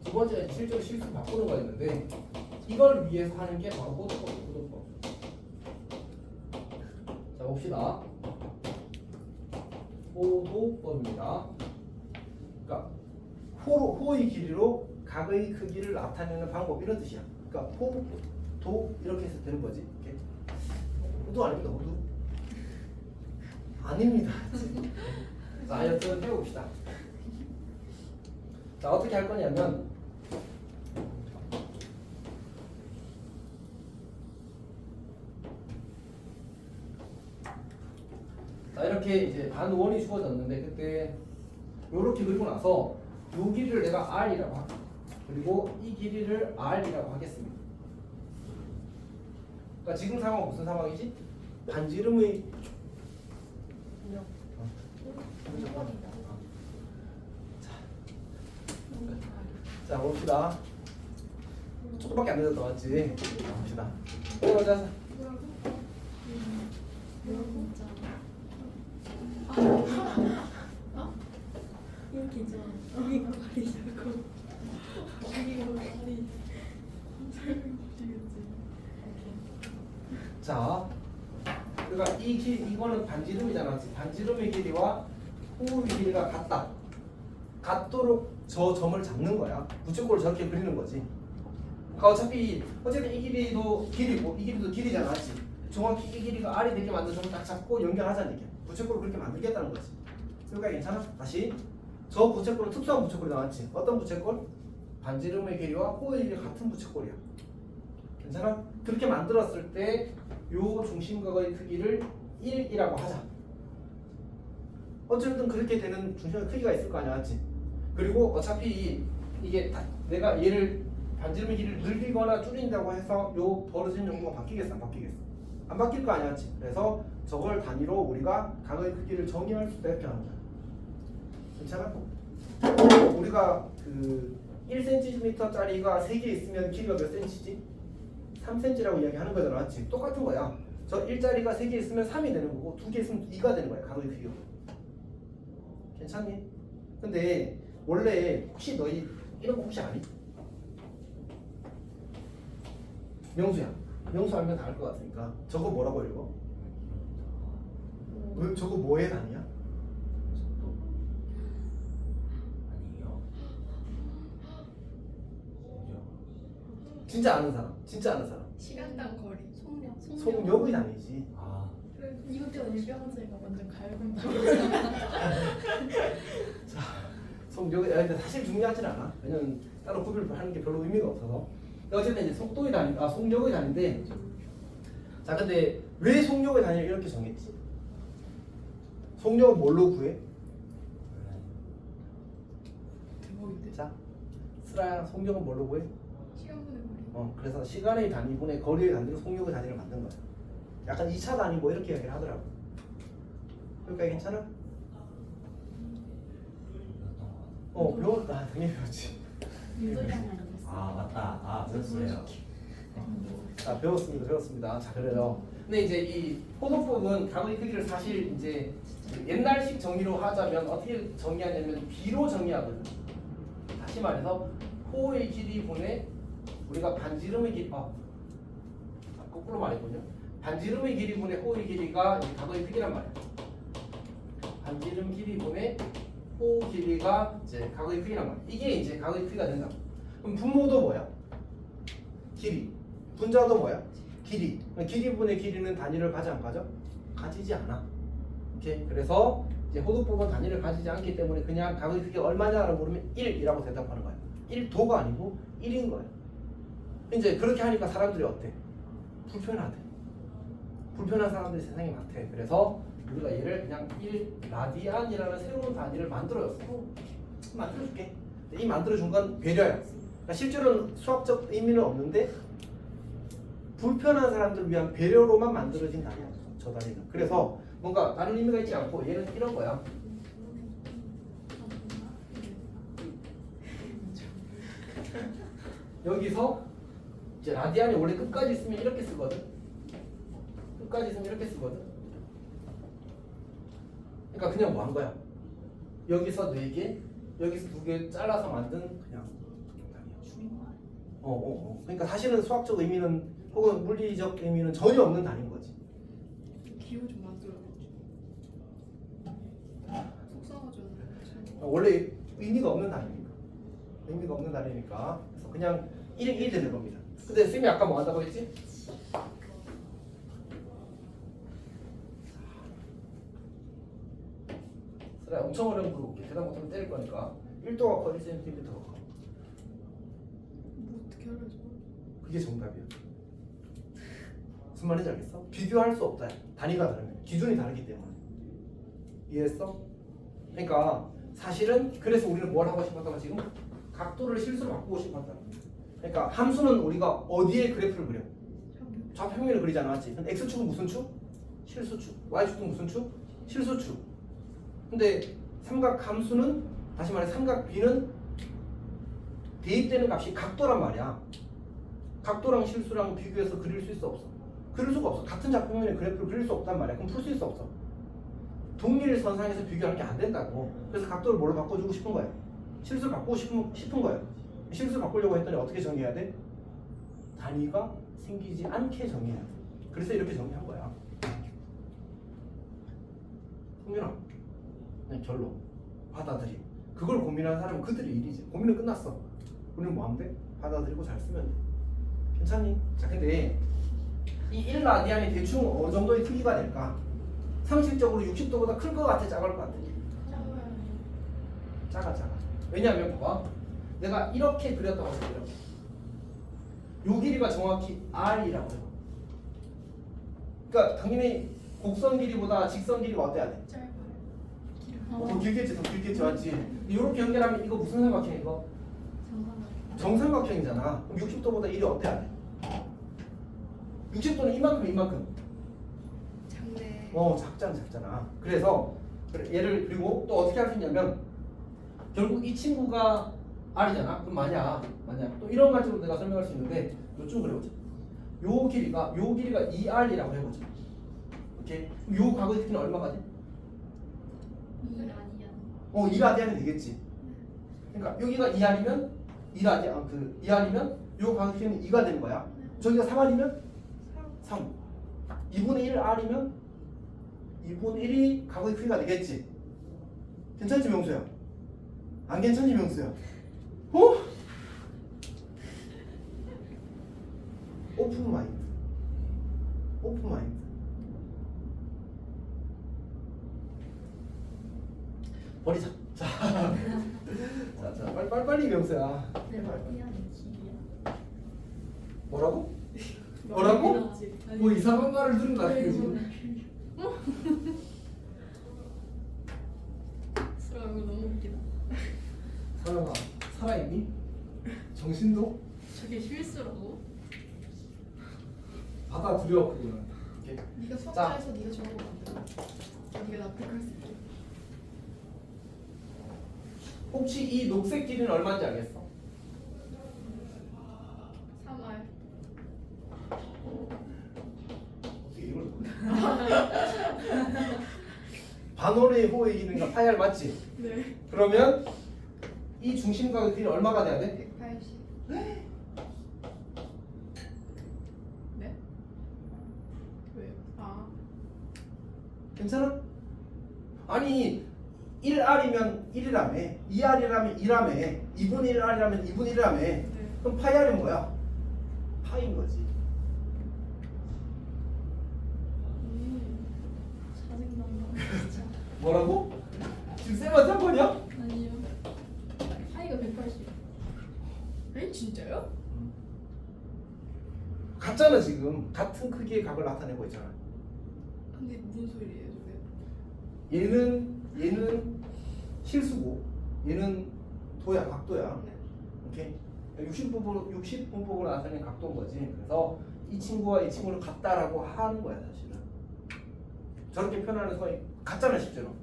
두 번째는 실제로 실수 바꾸는 거였는데 이걸 위해서 하는 게 바로 포토법. 자 봅시다. 포도법입니다. 그러니까 호의 길이로 각의 크기를 나타내는 방법 이런 뜻이야. 그러니까 포, 도 이렇게 해서 되는 거지. 이렇게. 호도 아닙니다. 호도 아닙니다. 자 하여튼 해봅시다. 자 어떻게 할 거냐면 자 이렇게 이제 반원이 주어졌는데 그때 요렇게 그리고 나서 요 길이를 내가 r이라고 하고 그리고 이 길이를 r이라고 하겠습니다. 그러니까 지금 상황은 무슨 상황이지? 반지름의 자 봅시다. 조금밖에 안 늦었다 맞지? 봅시다. 자 이렇게 좀 여기가 가리자고 여기가 가리 설명주시겠지. 자, 그러니까 이거는 반지름이잖아. 반지름의 길이와 호의 길이가 같다. 같도록 저 점을 잡는 거야. 부채꼴을 저렇게 그리는 거지. 그러니까 어쨌든 이 길이도 길이고 이 길이도 길이잖아, 맞지? 정확히 이 길이가 r이 되게 만든 점을 딱 잡고 연결하자는 얘기야. 부채꼴을 그렇게 만들겠다는 거지. 그러니까 괜찮아? 다시 저 부채꼴은 특수한 부채꼴이 나왔지. 어떤 부채꼴? 반지름의 길이와 호의 길이 같은 부채꼴이야. 괜찮아? 그렇게 만들었을 때 요 중심각의 크기를 1이라고 하자. 어쨌든 그렇게 되는 중심의 크기가 있을 거 아니야, 맞지? 그리고 어차피 이게 내가 얘를 반지름의 길이를 늘리거나 줄인다고 해서 요 벌어진 정도가 바뀌겠어, 안 바뀌겠어? 안 바뀔 거 아니야, 맞지? 그래서 저걸 단위로 우리가 각의 크기를 정의할 수도 있게 하는 거야. 괜찮아? 우리가 그 1cm짜리가 3개 있으면 길이가 몇 cm지? 3cm라고 이야기하는 거잖아, 맞지? 똑같은 거야. 저 1자리가 3개 있으면 3이 되는 거고 2개 있으면 2가 되는 거야, 각의 크기가. 괜찮니? 근데 원래 혹시 너희 이런 거 혹시 아니? 명수야. 명수 알면 다 알 것 같으니까 저거 뭐라고 읽어? 왜 저거 뭐의 단위야? 아니요. 진짜 아는 사람? 진짜 아는 사람? 시간당 거리. 속력의 단위지. 아, 이것도 일병제가 완전 갈굼. 속력이 근데 사실 중요하진 않아. 왜냐면 따로 구별하는 게 별로 의미가 없어서. 어쨌든 이제 속도의 단위, 속력의 단위인데. 자, 근데 왜 속력의 단위를 이렇게 정했지? 속력은 뭘로 구해? 대박인데. 자, 슬아야, 속력은 뭘로 구해? 시간분의 거리. 그래서 시간의 단위분의 거리의 단위로 속력의 단위를 만든 거야. 약간 2차 단위 뭐 이렇게 이야기를 하더라고. 그러니까 괜찮아? 배웠다. 당연히 배웠지. 아 맞다. 아 배웠어요. 자, 배웠습니다. 자, 그래요. 근데 이제 이 호도법은 각의 크기를 사실 이제 옛날식 정의로 하자면 어떻게 정의하냐면 B로 정의하거든. 다시 말해서 호의 길이 분의 우리가 반지름의 길이 거꾸로 말했군요. 반지름의 길이 분의 호의 길이가 이 각의 크기란 말이야. 반지름 길이 분의 호 길이가 이제 각의 크기란 말이야. 이게 이제 각의 크기가 된다. 그럼 분모도 뭐야? 길이. 분자도 뭐야? 길이. 길이 분의 길이는 단위를 가지 안 가져? 가지지 않아. 오케이. 그래서 이제 호도법은 단위를 가지지 않기 때문에 그냥 각의 크기가 얼마냐라고 물으면 1이라고 대답하는 거야. 1도가 아니고 1인 거야. 이제 그렇게 하니까 사람들이 어때? 불편하대. 불편한 사람들이 세상에 많대. 그래서 우리가 얘를 그냥 1라디안이라는 새로운 단위를 만들어줬어. 만들어줄게. 이 만들어준 건 배려야. 그러니까 실제로는 수학적 의미는 없는데 불편한 사람들을 위한 배려로만 만들어진 단위야. 저 단위는. 그래서 뭔가 다른 의미가 있지 않고 얘는 이런 거야. 여기서 이제 라디안이 원래 끝까지 있으면 이렇게 쓰거든. 끝까지 있으면 이렇게 쓰거든. 그러니까 그냥 뭐 한 거야? 여기서 4개, 여기서 2개 잘라서 만든 그냥 단위야. 그러니까 사실은 수학적 의미는 혹은 물리적 의미는 전혀 없는 단위인 거지. 기호 좀 만들어야겠지. 속상하잖아요. 원래 의미가 없는 단위니까. 의미가 없는 단위니까. 그래서 그냥 1이 되는 겁니다. 근데 쌤이 아까 뭐 한다고 했지? 그래, 엄청 어려운 거 대답 못하면 때릴 거니까 1도가 커 1cm가 커. 뭐 어떻게 하려지? 그게 정답이야. 무슨 말인지 알겠어? 비교할 수 없다. 단위가 다르면 기준이 다르기 때문에. 이해했어? 그러니까 사실은 그래서 우리는 뭘 하고 싶었다가 지금 각도를 실수로 바꾸고 싶었다. 그러니까 함수는 우리가 어디에 그래프를 그려? 좌평면을 그리잖아, 맞지? 근데 x축은 무슨 축? 실수축. y축은 무슨 축? 실수축. 근데 삼각 함수는 다시 말해 삼각 B는 대입되는 값이 각도란 말이야. 각도랑 실수랑 비교해서 그릴 수 있어 없어? 그릴 수가 없어. 같은 좌평면의 그래프를 그릴 수 없단 말이야. 그럼 풀 수 있어 없어? 동일선상에서 비교하는 게 안 된다고. 그래서 각도를 뭘로 바꿔주고 싶은 거야? 실수를 바꾸고 싶은 거야. 실수를 바꾸려고 했더니 어떻게 정의해야 돼? 단위가 생기지 않게 정의해야 돼. 그래서 이렇게 정의한 거야. 성민아, 그냥 결론 받아들이. 그걸 고민하는 사람은 그들의 일이지. 고민은 끝났어. 우리는 뭐 하면 돼? 받아들이고 잘 쓰면 돼. 괜찮니? 자, 근데 이 1라디안이 대충 어느 정도의 크기가 될까? 상식적으로 60도보다 클 것 같아? 작을 것 같아? 작아. 왜냐하면 봐봐, 내가 이렇게 그렸다고 해서 이렇게 요 길이가 정확히 R이라고 해봐. 그러니까 당연히 곡선 길이보다 직선 길이가 어때야 돼? 짧아요. 길어요. 더 길겠지, 더 길겠지, 맞지? 이렇게 연결하면 이거 무슨 삼각형 이거? 정삼각형이잖아. 그럼 60도보다 1이 어때야 돼? 60도는 이만큼, 이만큼. 작네. 작잖아. 그래서 얘를 그리고 또 어떻게 할 수 있냐면 결국 이 친구가 R이잖아. 그럼 만약 또 이런 관점으로 내가 설명할 수 있는데 요쯤 그려보자. 요 길이가 2R이라고 해보자. 오케이? 요 곽의 크기는 얼마가 돼? 2라디안이 되겠지. 그러니까 여기가 2R이면 2R이면 요 곽의 크기는 2가 되는 거야. 저기가 3R이면 3. 2분의 1 R이면 2분의 1이 곽의 크기가 되겠지. 괜찮지 명수야? 안 괜찮지 명수야? 오픈 마인드. 버리자. 자, 빨리 명수야. 뭐라고? 뭐 이상한 말을 들은 거 같아 지금. 이거 너무 웃기다. 사람아 살아있니? 정신도 저게 실수라고? 받아들여 그거는. 오케이. 네가 수학자에서 네가 저런 거 만들어. 네가 납득할 수 있게. 혹시 이 녹색 길이는 얼마인지 알겠어? 3R. 어떻게 이걸 모르냐? 반원의 호의 기능과 파이알 맞지? 네. 그러면 이 중심각의 길이 얼마가 돼야 돼? 180. 네? 왜요? 괜찮아? 아니 1R이면 1이라며 2R이라면 2라며 2분의 1R이라면 2분의 1이라며 네. 그럼 파이알은 뭐야? 파인 거지. 짜증난다 진짜. 뭐라고? 지금 쌤한테 한 거냐? 아니요. 파이가 180. 에? 진짜요? 같잖아 지금. 같은 크기의 각을 나타내고 있잖아. 근데 무슨 소리예요, 저게? 얘는 실수고 얘는 도야, 각도야. 네. 오케이? 60분법으로 나타낸 각도인 거지. 그래서 이 친구와 이 친구는 같다라고 하는 거야 사실은. 저렇게 표현하는 순간 같잖아 실제로.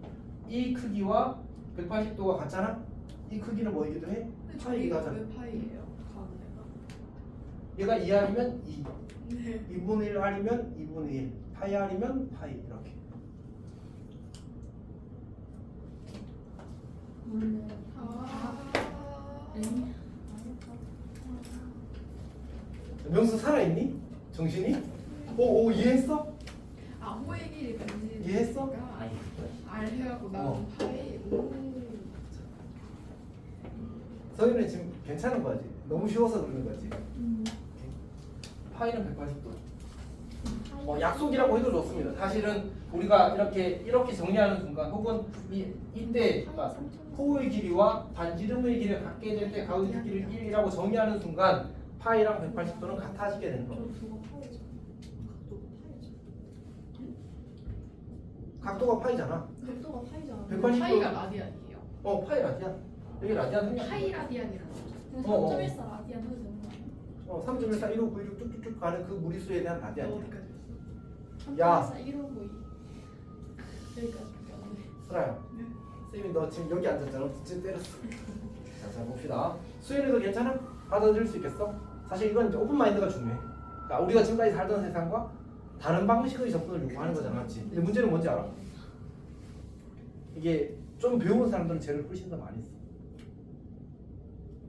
이 크기와 180도가 같잖아. 이 크기는 뭐이기도 해? 근데 파이기도 저희가 하잖아. 왜 파이예요? 가운데가. 얘가 2R이면 2, 네. 2분의 1R이면 2분의 1, 파이 R이면 파이 이렇게. 원래 아. 명수 살아있니? 정신이? 오 이해했어? 호의 길이 뭔지 이해했어? 아니 R 해갖고 나온 파이. 서윤이 지금 괜찮은 거지? 너무 쉬워서 그러는 거지? 파이는 180도. 약속이라고 해도 좋습니다. 사실은 우리가 이렇게 정리하는 순간 혹은 이때 호의 길이와 반지름의 길이를 갖게 될 때 가운데 길이를 1이라고 정의하는 순간 파이랑 180도는 같아지게 되는 겁니다. 저거 파이죠. 각도가 파이잖아. 각도가 파이잖아. 180도. 파이가 라디안이에요. 파이 라디안. 여기 라디안 생략. 파이 라디안이라고. 3.14 라디안 해도 되는 거 아니야? 3.14, 15, 96 쭉쭉쭉 가는 그 무리수에 대한 라디안이야. 어디까지 했어? 야. 3.14 159 여기까지밖에 안 돼. 슬아야. 네. 쌤이 너 지금 여기 앉았잖아. 지금 때렸어. 자 봅시다. 수연이도 괜찮아? 받아들일 수 있겠어? 사실 이건 이제 오픈 마인드가 중요해. 그러니까 우리가 지금까지 살던 세상과 다른 방식의 접근을 요구하는 거잖아, 맞지? 근데 문제는 뭔지 알아? 이게 좀 배운 사람들은 쟤를 훨씬 더 많이 써.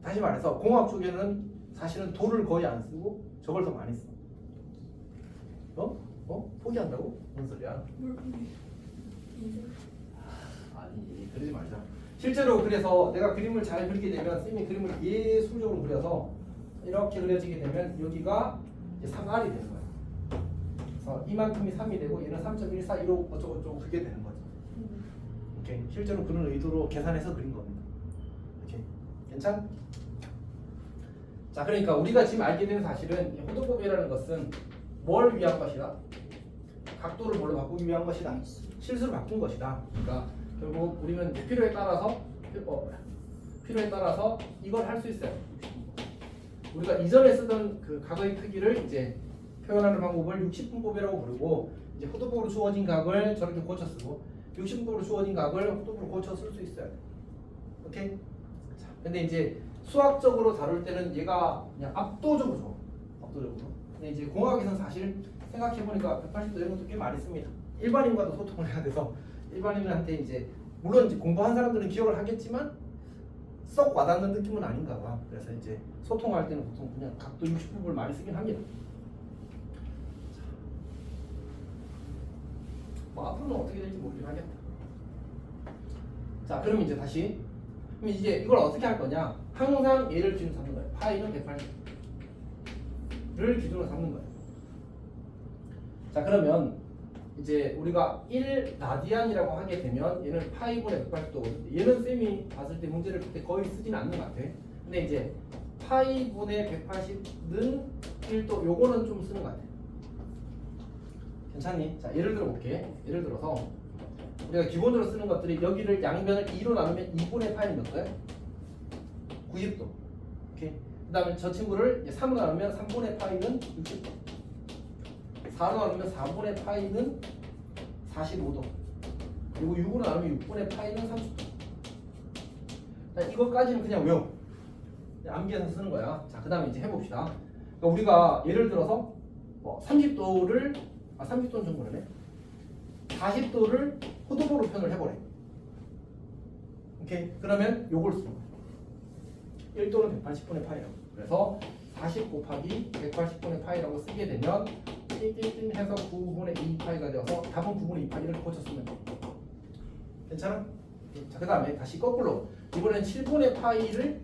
다시 말해서 공학 쪽에는 사실은 도를 거의 안 쓰고 저걸 더 많이 써. 포기한다고? 뭔 소리야? 뭘 보내? 인생. 아니 그러지 말자. 실제로 그래서 내가 그림을 잘 그리게 되면 쌤이 그림을 예술적으로 그려서 이렇게 그려지게 되면 여기가 이제 3R이 되는 거야. 그래서 이만큼이 3이 되고 얘는 3.1415 어쩌고저쩌고 그게 되는 거죠. 오케이. 실제로 그런 의도로 계산해서 그린 겁니다. 오케이. 괜찮? 자, 그러니까 우리가 지금 알게 된 사실은 이 호도법이라는 것은 뭘 위한 것이다? 각도를 뭘로 바꾸기 위한 것이다. 실수를 바꾼 것이다. 그러니까 결국 우리는 이제 필요에 따라서 이걸 할 수 있어요. 우리가 이전에 쓰던 그 각의 크기를 이제 표현하는 방법을 60분법이라고 부르고 이제 호도법으로 주어진 각을 저렇게 고쳐 쓰고 60분법으로 주어진 각을 호도법으로 고쳐 쓸 수 있어요. 오케이? 자, 근데 이제 수학적으로 다룰 때는 얘가 그냥 압도적으로 좋아. 압도적으로. 근데 이제 공학에서는 사실 생각해보니까 180도 이런 것도 꽤 많이 씁니다. 일반인과도 소통을 해야 돼서 일반인들한테 이제 물론 이제 공부한 사람들은 기억을 하겠지만 썩 와닿는 느낌은 아닌가 봐. 그래서 이제 소통할 때는 보통 그냥 각도 60분법을 많이 쓰긴 합니다. 뭐 앞으로는 어떻게 될지 모르긴 하겠다. 자, 그럼 이제 다시 그럼 이제 이걸 어떻게 할 거냐? 항상 얘를 기준으로 삼는 거예요. 파이는 180를 기준으로 삼는 거예요. 자, 그러면 이제 우리가 1라디안이라고 하게 되면 얘는 파이분의 180도거든. 얘는 쌤이 봤을 때 문제를 그때 거의 쓰진 않는 것 같아. 근데 이제 파이분의 180는 1도 요거는 좀 쓰는 것 같아. 괜찮니? 자, 예를 들어 볼게. 예를 들어서 우리가 기본적으로 쓰는 것들이 여기를 양변을 2로 나누면 2분의 파이는 몇 도야? 90도. 오케이. 그 다음에 저 친구를 3으로 나누면 3분의 파이는 60도. 4로 나누면 4분의 파이는 45도. 그리고 6으로 나누면 6분의 파이는 30도. 자, 이것까지는 그냥 외워. 암기해서 쓰는 거야. 자, 그 다음에 이제 해봅시다. 그러니까 우리가 예를 들어서 30도를 30도는 좀 그러네. 40도를 호도보로 표현을 해보래. 오케이. 그러면 요걸 쓰는 거야. 1도는 180분의 파이라고. 그래서 40 곱하기 180분의 파이라고 쓰게 되면 띵띵띵 해서 9분의 2파이가 되어서 답은 9분의 2파이를 고쳤으면 돼. 괜찮아? 자, 그 다음에 다시 거꾸로 이번엔 7분의 파이를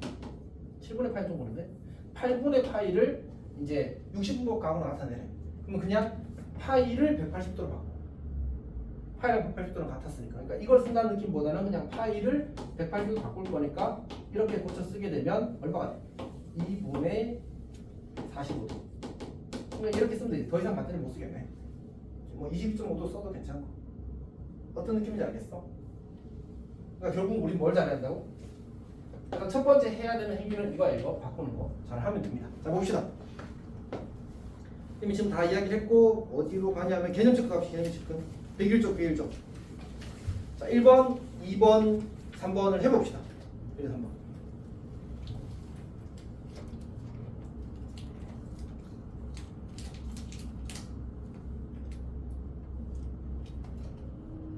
7분의 파이 좀 모르는데 8분의 파이를 이제 60분법 각으로 나타내래. 그러면 그냥 파이를 180도로 바꿔. 파이랑 180도랑 같았으니까. 그러니까 이걸 쓴다는 느낌보다는 그냥 파이를 180도로 바꿀 거니까 이렇게 고쳐 쓰게 되면 얼마가 돼? 2분의 45도. 그냥 이렇게 쓰면 되지. 더 이상 반대를 못 쓰겠네. 뭐 22.5도 써도 괜찮고. 어떤 느낌인지 알겠어? 그러니까 결국 우리 뭘 잘해야 한다고? 그러니까 첫 번째 해야 되는 행위는 이거 바꾸는 거 잘 하면 됩니다. 자, 봅시다. 이미 지금 다 이야기를 했고 어디로 가냐면 개념 체크 갑시다. 개념 체크 101쪽 101쪽. 자, 1번 2번 3번을 해봅시다. 1, 3번.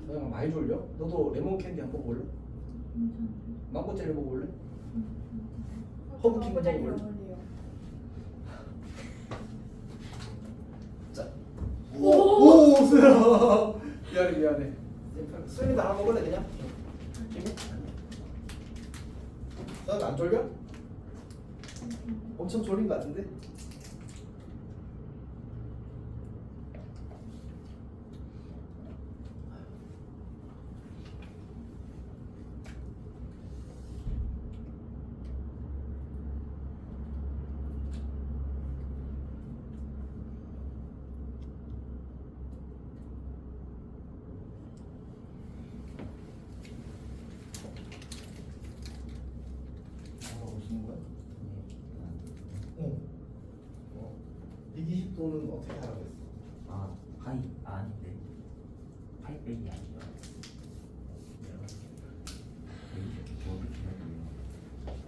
너희가 많이 졸려? 너도 레몬 캔디 한번 먹어볼래? 망고 젤리 먹어볼래? 허브킹 먹어볼래? 자, 오, 수야. 미안해. 수연이도 하나 먹을래 그냥? 너는 안 졸려? 엄청 졸린 것 같은데? 무슨 거야? 120도는 어떻게 하라고 했어? 아, 파이 아닌데. 파이 빼기 아니죠.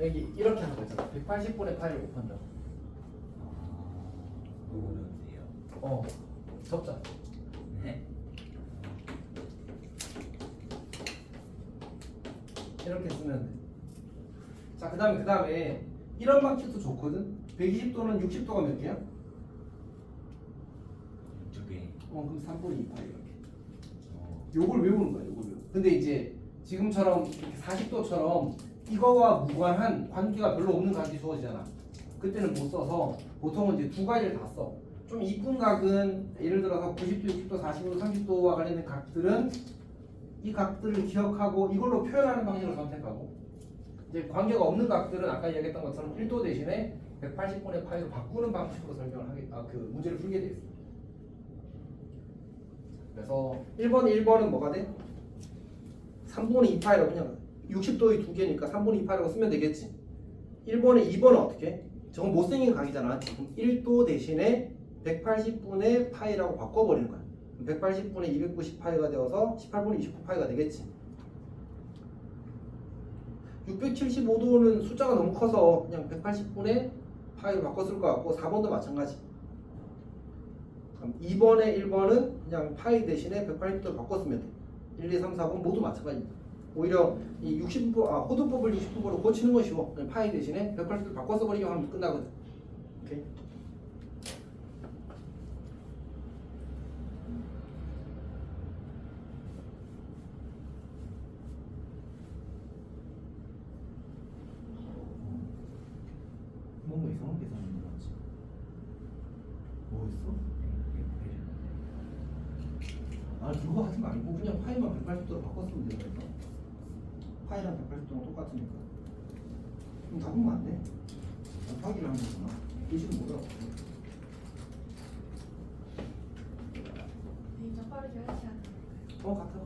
여기 이렇게 하는 거 있잖아. 180분의 파이를 곱한 점. 어려운데요. 적자. 네. 이렇게 쓰면 돼. 자, 그 다음에 이런 방식도 좋거든. 120도는 60도가 몇 개야? 이쪽에. 그럼 3분의 2파이 이렇게. 요걸 외우는 거야. 요걸 외우. 근데 이제 지금처럼 이렇게 40도처럼 이거와 무관한 관계가 별로 없는 각이 주어지잖아. 그때는 못 써서 보통은 이제 두 가지를 다 써. 좀 이쁜 각은 예를 들어서 90도, 60도, 45도, 30도와 관련된 각들은 이 각들을 기억하고 이걸로 표현하는 방식을 선택하고 이제 관계가 없는 각들은 아까 이야기했던 것처럼 1도 대신에 180분의 파이로 바꾸는 방식으로 설명을 그 문제를 풀게 돼 있습니다. 그래서 1번은 뭐가 돼? 3분의 2 파이라고 그냥 60도의 두 개니까 3분의 2 파이라고 쓰면 되겠지. 1번에 2번은 어떻게? 저건 못생긴 각이잖아. 지금 1도 대신에 180분의 파이라고 바꿔버리는 거야. 180분의 290 파이가 되어서 18분의 29 파이가 되겠지. 675도는 숫자가 너무 커서 그냥 180분의 파이로 바꿨을 것 같고 4번도 마찬가지. 그럼 2번에 1번은 그냥 파이 대신에 180도를 바꿨으면 돼. 1, 2, 3, 4번 모두 마찬가지입니다. 오히려 이 60분, 호두법을 60분으로 고치는 건 쉬워. 그냥 파이 대신에 180도를 바꿔서 버리기만 하면 끝나거든. 오케이? 뭔가 이상한 계산인 거 같지? 뭐였어? 아 그거 하지 말고 그냥 파이만 180도로 바꿨으면 되니까. 파이랑 180도랑 똑같으니까. 그럼 답은 맞네. 곱하기를 하는 거구나. 뜻은 뭐야? 좀 빠르게 하지 않을까요? 같아.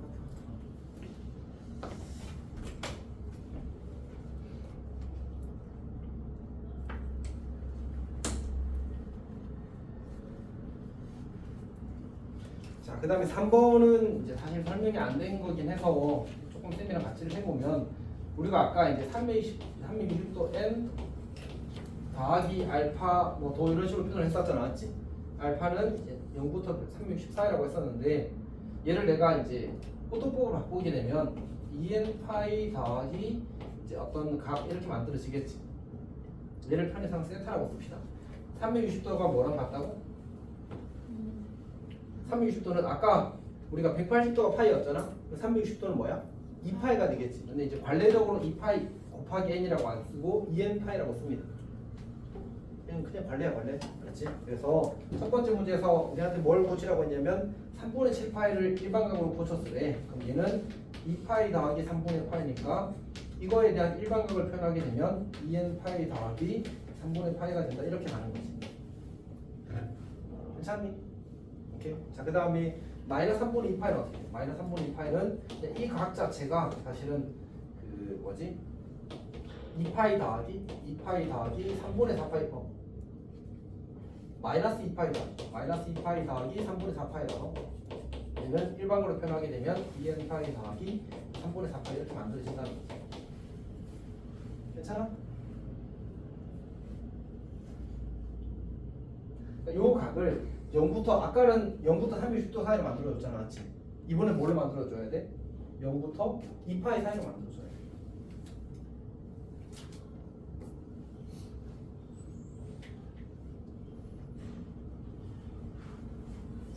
자, 그 다음에 3번은 이제 사실 설명이 안 된 거긴 해서 조금 쌤이랑 같이 해보면 우리가 아까 이제 360도 n 더하기 알파 뭐 더 이런 식으로 표현을 했었잖아, 맞지? 알파는 이제 0부터 364이라고 했었는데 얘를 내가 이제 호도법으로 바꾸게 되면 2n 파이 더하기 이제 어떤 각 이렇게 만들어지겠지. 얘를 편의상 세타라고 씁시다. 360도가 뭐랑 같다고? 360도는 아까 우리가 180도가 파이였잖아. 360도는 뭐야? 2파이가 되겠지. 근데 이제 관례적으로 2파이 곱하기 n이라고 안 쓰고 2n 파이라고 씁니다. 그냥 관례야 관례. 그렇지? 그래서 첫 번째 문제에서 우리한테 뭘 고치라고 했냐면 3분의 7파이를 일반각으로 고쳤으래. 그럼 얘는 2파이 더하기 3분의 파이니까 이거에 대한 일반각을 표현하게 되면 2n 파이 더하기 3분의 파이가 된다. 이렇게 가는 거지. 괜찮니? 오케이. 자, 그 다음에 마이너스 3분의 2파이는 어떻게 해? 마이너스 3분의 2파이는 이 각 자체가 사실은 그 뭐지? 2파이 더하기 3분의 4파이 마이너스 2파이다. 마이너스 2파이 더하기 3분의 4파이라서 얘는 일반으로 표현하게 되면 2n 파이 더하기 3분의 4파이 이렇게 만들어진다는 거지. 괜찮아? 요 각을 0부터 아까는 0부터 360도 사이로 만들어줬잖아, 맞지? 이번엔 뭘로 만들어줘야 돼? 0부터 2파이 사이로 만들어줘야 돼.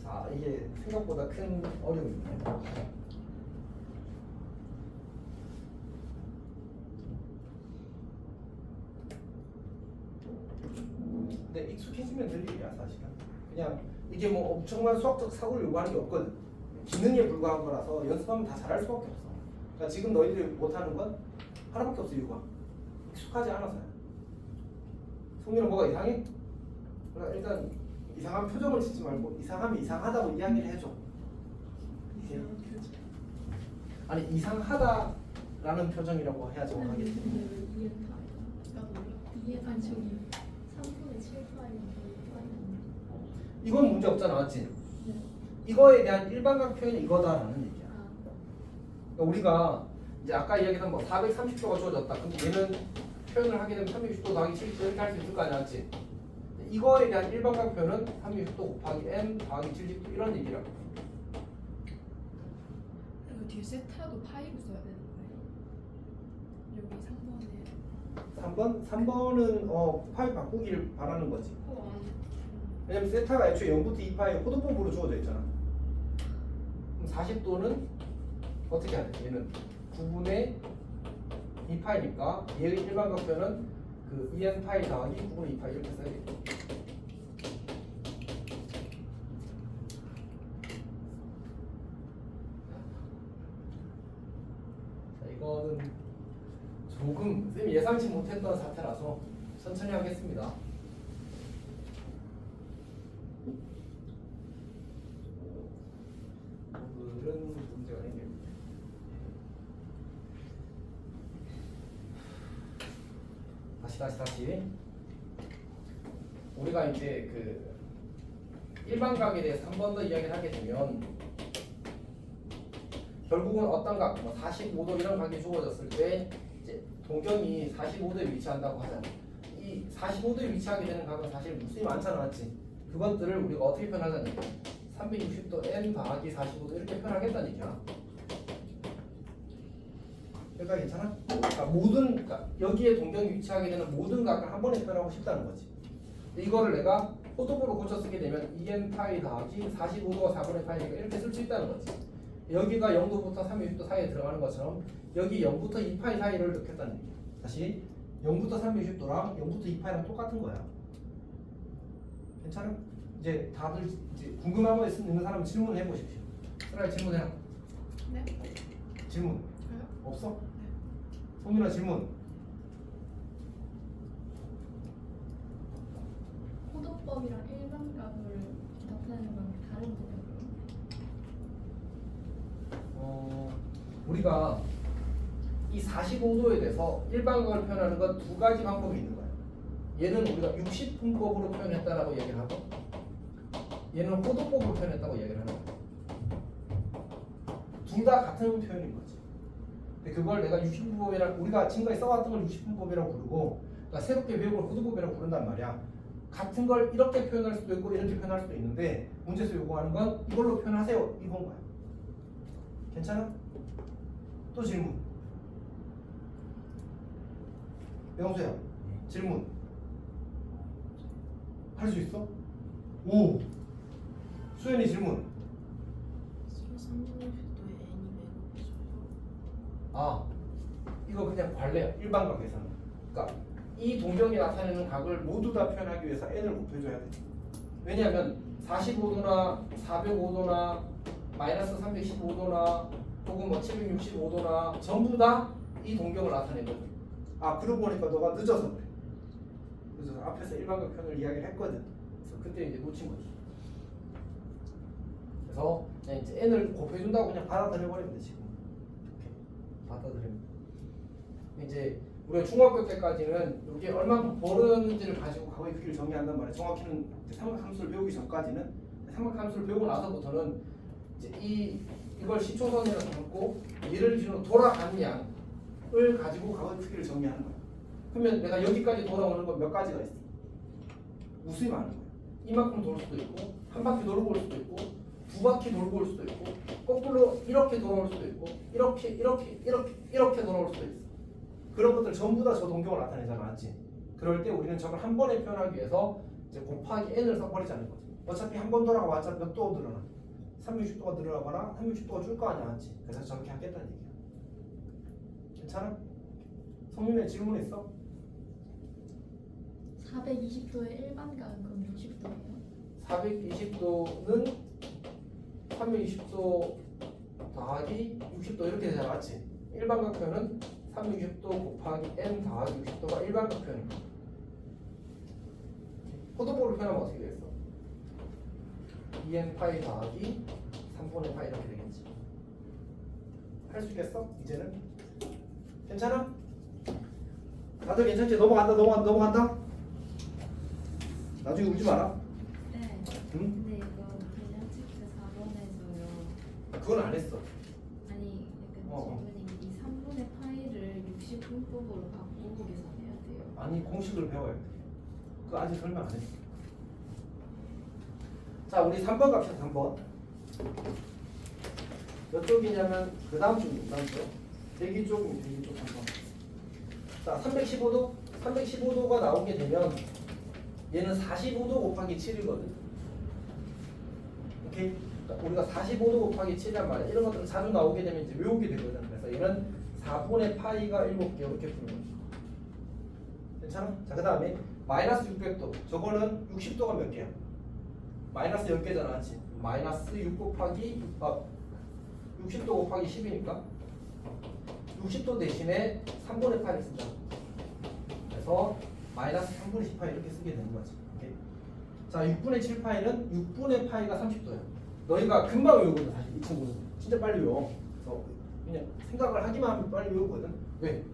자, 이게 생각보다 큰 어려움이네요. 근데 익숙해지면 될 일이야, 사실은. 그냥 이게 뭐 엄청난 수학적 사고를 요구하는 게 없거든. 기능에 불과한 거라서 연습하면 다 잘할 수밖에 없어. 그러니까 지금 너희들이 못하는 건 하나밖에 없어, 이유가. 익숙하지 않아서야. 성민은 뭐가 이상해? 그러니까 일단 이상한 표정을 짓지 말고 이상하면 이상하다고 이야기를 해줘. 아니 이상하다라는 표정이라고 해야 정확하겠지. 2n 나도 몰라. 2n 아니 저기 3분의 7파이 이건 문제 없잖아, 맞지? 네. 이거에 대한 일반각 표현이 이거다라는 얘기야. 아, 그러니까 우리가 이제 아까 이야기했던 뭐 430도가 주어졌다. 근데 얘는 표현을 하게 되면 360도 더하기 70도 이렇게 할 수 있을 거 아니야, 맞지? 이거에 대한 일반각 표현은 360도 곱하기 n 더하기 70도 이런 얘기라고. 이거 뒤에 세타도 파이로 써야 되는 거예요? 여기 3번에 3번은 파이 바꾸기를 바라는 거지. 왜냐면 세타가 애초에 0부터 2파이 호도법으로 주어져 있잖아. 그럼 40도는 어떻게 해야 돼? 얘는 9분의 2파이니까 얘의 일반각 표현은 그 2n 파이 더하기 9분의 2파이 이렇게 써야겠다. 자, 이거는 조금 쌤이 예상치 못했던 사태라서 천천히 하겠습니다. 오늘은 문제가 생깁니다. 다시. 우리가 이제 그 일반각에 대해서 한 번 더 이야기를 하게 되면 결국은 어떤 각, 뭐 45도 이런 각이 주어졌을 때 이제 동경이 45도에 위치한다고 하잖아요. 이 45도에 위치하게 되는 각은 사실 무수히 많잖아, 맞지? 그것들을 우리가 어떻게 표현하자는 얘기야? 360도 n 더하기 45도 이렇게 표현하겠다는 얘기야. 여기까지 괜찮아? 그러니까 여기에 동경이 위치하게 되는 모든 각을 한 번에 표현하고 싶다는 거지. 이거를 내가 포도보로 고쳐 쓰게 되면 2n 파이 더하기 45도가 4분의 파이니까 이렇게 쓸 수 있다는 거지. 여기가 0도부터 360도 사이에 들어가는 것처럼 여기 0부터 2파이 사이를 넣겠다는 얘기야. 다시 0부터 360도랑 0부터 2파이랑 똑같은 거야. 괜찮아? 이제 다들 이제 궁금한 거 있는 사람은 질문을 해보십시오. 슬라이 질문해라. 네? 질문 저요? 없어? 네. 성민아 질문. 호도법이랑 일반각을 나타내는 건 다른 거예요? 우리가 이 45도에 대해서 일반각을 표현하는 건 두 가지 방법이 있는 거야. 얘는 우리가 60분법으로 표현했다라고 얘기를 하고, 얘는 호도법으로 표현했다고 얘기를 하는 거야. 둘 다 같은 표현인 거지. 근데 그걸 내가 60분법이라 우리가 지금까지 써왔던 걸 60분법이라고 부르고, 그러니까 새롭게 배운 걸 호도법이라고 부른단 말이야. 같은 걸 이렇게 표현할 수도 있고 이렇게 표현할 수도 있는데 문제에서 요구하는 건 이걸로 표현하세요 이건 거야. 괜찮아? 또 질문. 명수야 질문 할 수 있어? 오. 수연이 질문. 360도에 n이 왜 곱해져요? 아 이거 그냥 관례야 일반각에서는. 그러니까 이 동경이 나타내는 각을 모두 다 표현하기 위해서 n을 곱해줘야 돼. 왜냐하면 45도나 405도나 마이너스 315도나 혹은 뭐 765도나 전부 다 이 동경을 나타내거든. 아 그러고 보니까 너가 늦어서 그래. 그래서 앞에서 일반각 표현을 이야기를 했거든. 그래서 그때 이제 놓친 거지. 그래서 그냥 이제 n을 곱해준다고 그냥 받아들여버리면 돼 지금. 이렇게 받아들이면. 이제 우리가 중학교 때까지는 이게 얼마큼 벌었는지를 가지고 각의 크기를 정의한단 말이야. 정확히는 이제 삼각함수를 배우기 전까지는. 삼각함수를 배우고 나서부터는 이제 이걸 시초선이라고 잡고 얘를 기준으로 돌아가는 양을 가지고 각의 크기를 정의하는 거야. 그러면 내가 여기까지 돌아오는 건 몇 가지가 있어? 무수히 많은 거야. 이만큼 돌 수도 있고 한 바퀴 돌고 올 수도 있고 두 바퀴 돌고 올 수도 있고 거꾸로 이렇게 돌아올 수도 있고 이렇게 돌아올 수도 있어. 그런 것들 전부 다 저 동경을 나타내잖아, 맞지? 그럴 때 우리는 저걸 한 번에 표현하기 위해서 이제 곱하기 n을 써버리자는 거지. 어차피 한 번 돌아가봤자 몇 도 늘어나? 360도가 늘어나거나 360도가 줄 거 아니야, 맞지? 그래서 저렇게 하겠다는 얘기야. 괜찮아? 성민의 질문 있어? 420도의 일반각은 그럼 60도예요? 420도는 360도 더하기 60도 이렇게 되잖아, 맞지? 일반각 표현은 360도 곱하기 n 더하기 60도가 일반각 표현입니다. 포도볼을 표현하면 어떻게 되겠어? 2n 파이 더하기 3분의 파이 이렇게 되겠지. 할 수 있겠어? 이제는? 괜찮아? 다들 괜찮지? 넘어간다? 나중에 울지 마라. 네. 응? 근데 이거 그냥 챕터 4번에서요. 그건 안 했어. 아니 약간 질문이 이 3분의 파이를 60분법으로 바꾸고 계산해야 돼요. 아니 공식을 배워야 돼. 그거 아직 설명 안 했어. 자 우리 3번 갑시다. 3번. 몇 쪽이냐면 그 다음 쪽입니다. 대기 쪽입니다. 대기 쪽 3번. 자 315도가 나오게 되면 얘는 45도 곱하기 7이거든. 오케이? 그러니까 우리가 45도 곱하기 7이란 말이야. 이런 것들은 자주 나오게 되면 이제 외우게 되거든. 그래서 얘는 4분의 파이가 7개 이렇게 부르는 거지. 괜찮아? 자, 그 다음에 마이너스 600도. 저거는 60도가 몇 개야? 마이너스 10개잖아, 맞지? 마이너스 6 곱하기 60도 곱하기 10이니까 60도 대신에 3분의 파이를 쓴다. 그래서 마이너스 3분의 10파이 이렇게 쓰게 되는 거지. 오케이? 자, 6분의 7파이는 6분의 파이가 30도야. 너희가 금방 외우거든, 사실 이 친구는. 진짜 빨리 외워. 그래서 그냥 생각을 하기만 하면 빨리 외우거든. 왜?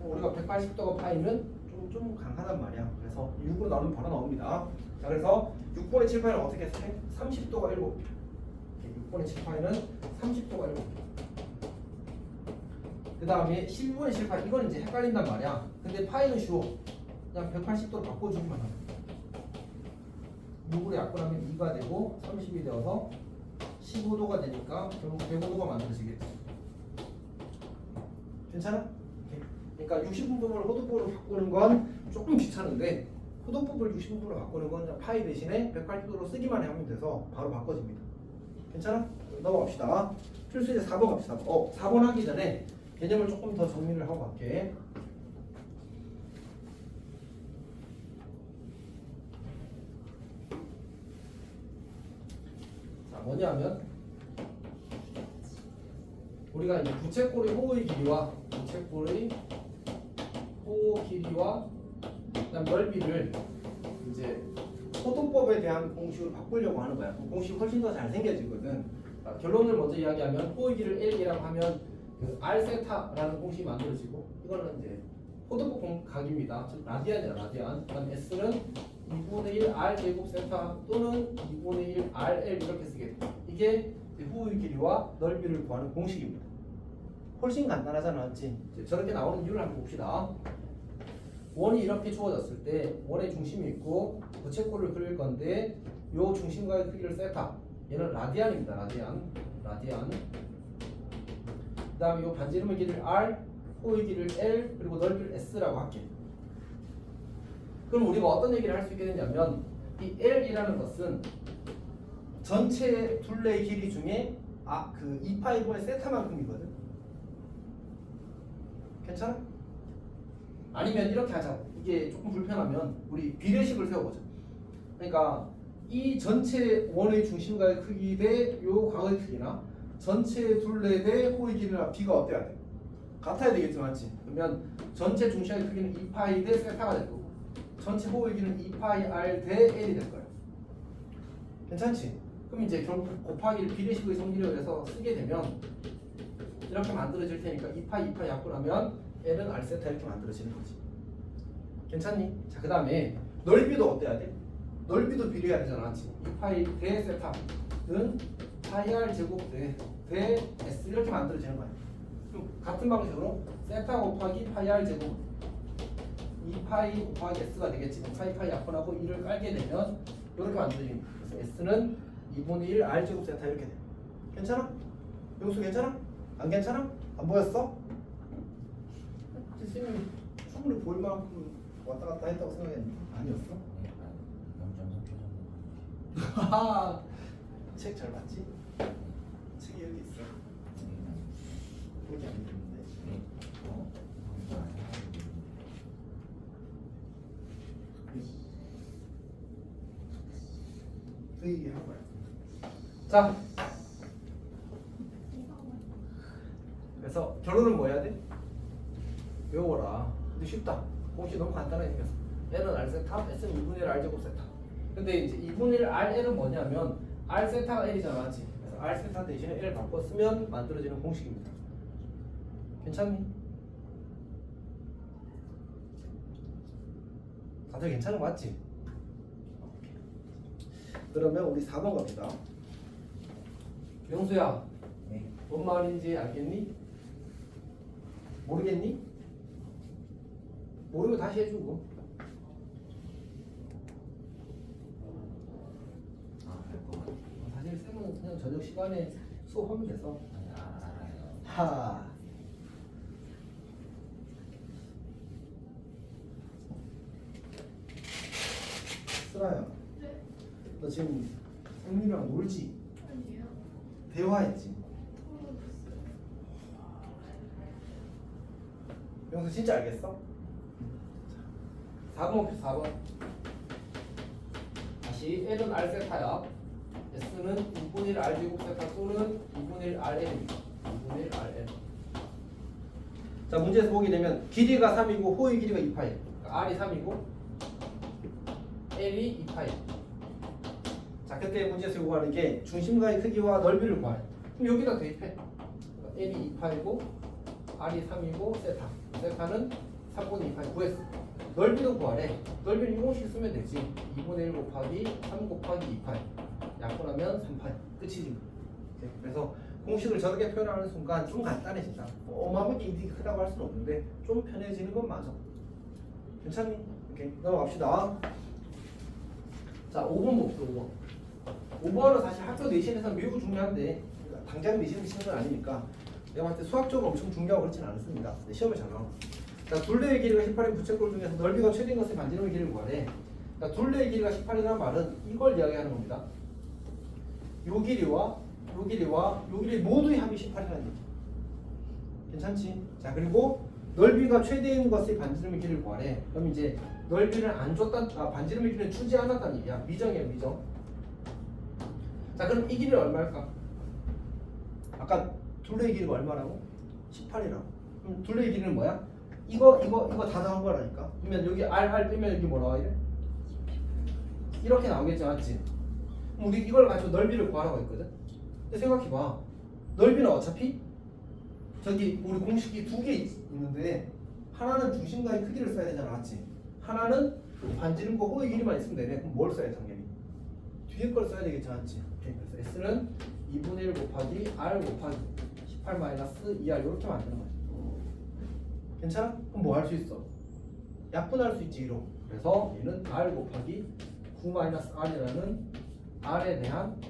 우리가 180도가 파이면 좀 좀 강하단 말이야. 그래서 6으로 나오면 바로 나옵니다. 자, 그래서 6분의 7 파이는 어떻게 해? 30도가 7개. 6분의 7 파이는 30도가 7개. 그 다음에 12분의 7 파이, 이건 이제 헷갈린단 말이야. 근데 파이는 쉬워. 그냥 180도로 바꿔주기만 하면. 6으로 약분하면 2가 되고 30이 되어서 15도가 되니까 결국 105도가 만들어지겠지. 괜찮아? 그러니까 60분법을 호도법으로 바꾸는 건 조금 귀찮은데 호도법을 60분법으로 바꾸는 건 그냥 파이 대신에 180도로 쓰기만 하면 돼서 바로 바꿔집니다. 괜찮아? 넘어갑시다. 필수 이제 4번 갑시다. 4번 하기 전에 개념을 조금 더 정리를 하고 갈게. 자, 뭐냐면 우리가 이제 부채꼴의 호의 길이와 부채꼴의 호 길이와 그다음 넓이를 이제 호도법에 대한 공식으로 바꾸려고 하는 거야. 공식이 훨씬 더 잘 생겨지거든. 결론을 먼저 이야기하면 호의 길이를 L이라고 하면 그 R 세타라는 공식이 만들어지고 이거는 이제 호도법 각입니다. 즉 라디안이야 라디안. 그다음 S는 2분의 1 R 제곱 세타 또는 2분의 1 RL 이렇게 쓰게 돼. 이게 호의 길이와 넓이를 구하는 공식입니다. 훨씬 간단하잖아, 맞지? 저렇게 나오는 이유를 한번 봅시다. 원이 이렇게 주어졌을 때 원의 중심이 있고 부채꼴을 그릴 건데 요 중심과의 크기를 세타. 얘는 라디안입니다. 라디안. 그 다음에 요 반지름의 길이를 R, 호의 길이를 L, 그리고 넓이를 S라고 할게. 그럼 우리가 어떤 얘기를 할 수 있게 되냐면 이 L이라는 것은 전체 둘레의 길이 중에 그 2파이분의 세타만큼이거든. 괜찮아? 아니면 이렇게 하자. 이게 조금 불편하면 우리 비례식을 세워보자. 그러니까 이 전체 원의 중심과의 크기 대 요 각의 크기나 전체 둘레 대 호의 길이나 B가 어때야 돼? 같아야 되겠지, 맞지? 그러면 전체 중심의 크기는 2파이 대 세타가 될 거고 전체 호의 길이는 2파이 R 대 L이 될 거야. 괜찮지? 그럼 이제 결국 곱하기 비례식의 성질을 해서 쓰게 되면 이렇게 만들어질 테니까 2파이 약분하면 L은 R 세타 이렇게 만들어지는 거지. 괜찮니? 자, 그 다음에 넓이도 어때야 돼? 넓이도 비례해야 되잖아, 맞지? 2파이 대 세타는 파이 R 제곱 대 S 이렇게 만들어지는 거야. 그럼 같은 방식으로 세타 곱하기 파이 R 제곱 2파이 곱하기 S가 되겠지. 파이 약분하고 2를 깔게 되면 이렇게 만들어집니다. 그래서 S는 2분의 1 R 제곱 세타 이렇게 돼. 괜찮아? 용수 괜찮아? 안 괜찮아? 안 보였어? 선생님이 충분히 보일 만큼 왔다 갔다 했다고 생각했는데 아니었어? 네, 0.3초 정도. 하하. 책 잘 봤지? 책이 여기 있어. 그렇게 안 되는데. 네. 그 얘기 한 거야. 자, 그래서 결론은 뭐 해야 돼? 외워라. 근데 쉽다. 공식 너무 간단하게 생겼어. L은 R 세타, S는 2분의 1 R 제곱 세타. 근데 이제 2분의 1 RL은 뭐냐면 R 세타가 L이잖아, 맞지? 그래서 R 세타 대신에 L 바꿔 쓰면 만들어지는 공식입니다. 괜찮니? 다들 괜찮은 거 맞지? 그러면 우리 4번 갑시다. 영수야, 네. 뭔 말인지 알겠니? 모르겠니? 모르면 다시 해주고. 알 것 같아요. 사실 쌤은 그냥 저녁 시간에 수업하면 돼서. 알아요. 하. 슬아야, 네. 너 지금 성민이랑 놀지? 아니에요. 대화했지? 털어줬어요. 영수 진짜 알겠어? 4번 봅시다. 4번. 다시 L은 R 세타야. S는 2분의 1 R 제곱 세타 또는 2분의 1 RL입니다. 2분의 1 RL. 자, 문제에서 보게 되면 길이가 3이고 호의 길이가 2파이. 그러니까 R이 3이고 L이 2파이. 자, 그때 문제에서 요구하는 게 중심과의 크기와 넓이를 구하래. 그럼 여기다 대입해. 그러니까 L이 2파이고 R이 3이고 세타는 3분의 2파이 구했어. 넓이도 구하래. 넓이는 이 공식 쓰면 되지. 2분의 1 곱하기 3 곱하기 2파이. 약분하면 3파이. 끝이지. 그래서 공식을 저렇게 표현하는 순간 좀 간단해진다. 어마어마하게 이득이 크다고 할 수는 없는데 좀 편해지는 건 맞아. 괜찮니? 오케이. 넘어갑시다. 자, 5번 봅시다. 5번. 5번은 사실 학교 내신에서 매우 중요한데 그러니까 당장 내신을 치는 건 아니니까 내가 봤을 때 수학적으로 엄청 중요하고 그렇지는 않습니다. 네, 시험에 잘 나와. 자, 둘레의 길이가 18인 부채꼴 중에서 넓이가 최대인 것의 반지름의 길이를 구하래. 자, 둘레의 길이가 18이라는 말은 이걸 이야기하는 겁니다. 요 길이와 요 길이와 요 길이 모두의 합이 18이라는 얘기. 괜찮지? 자, 그리고 넓이가 최대인 것의 반지름의 길이를 구하래. 그럼 이제 넓이를 안 줬다, 반지름의 길이를 주지 않았다는 얘기야. 미정이야, 미정. 자, 그럼 이 길이는 얼마일까? 아까 둘레의 길이가 얼마라고? 18이라고. 그럼 둘레의 길이는 뭐야? 이거 다 더한 거라니까. 그러면 여기 R 빼면 여기 뭐라고 이래? 이렇게 나오겠지, 맞지? 그럼 우리 이걸 가지고 넓이를 구하라고 했거든. 근데 생각해봐. 넓이는 어차피 저기 우리 공식이 두 개 있는데 하나는 중심과의 크기를 써야 되잖아, 맞지? 하나는 반지름과 호의 길이만 있으면 되네. 그럼 뭘 써야 돼, 당연히? 뒤에 걸 써야 되겠지, 맞지? 그래서 S는 2분의 1 곱하기 R 곱하기 18 마이너스 2R 이렇게 만드는 거야. 괜찮아? 그럼 뭐 할 수 있어? 약분할 수 있지, 이로. 그래서 얘는 R 곱하기 9 마이너스 R이라는 R에 대한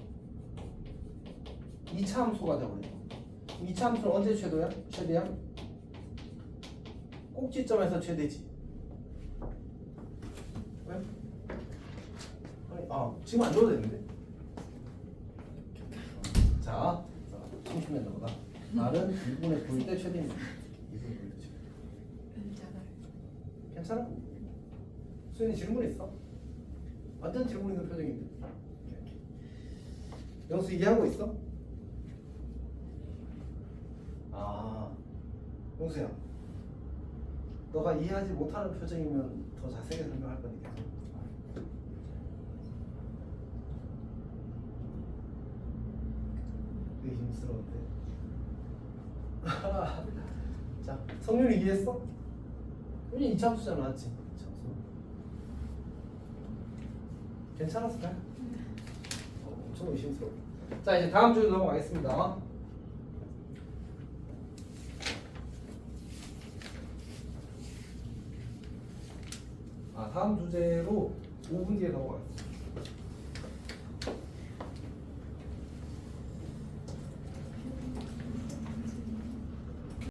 2차 함수가 되어버려. 2차 함수는 언제 최대야? 꼭지점에서 최대지. 왜? 아니, 지금 안 줘도 되는데. 자, 30년 넘어가. R은 2분의 9일 때 최대입니다. 2분의 9일 때 최대. 괜찮아? 수현이 질문 있어? 완전 질문 있는 표정인데. 영수 이해하고 있어? 영수야, 너가 이해하지 못하는 표정이면 더 자세하게 설명할 거니까. 의심스러운데. 자, 성윤이 이해했어? 윤이 2차 함수잖아, 맞지? 2차 함수. 괜찮았을까? 엄청 의심스러워. 자, 이제 다음 주로 넘어가겠습니다. 다음 주제로 5분 뒤에 넘어가겠습니다.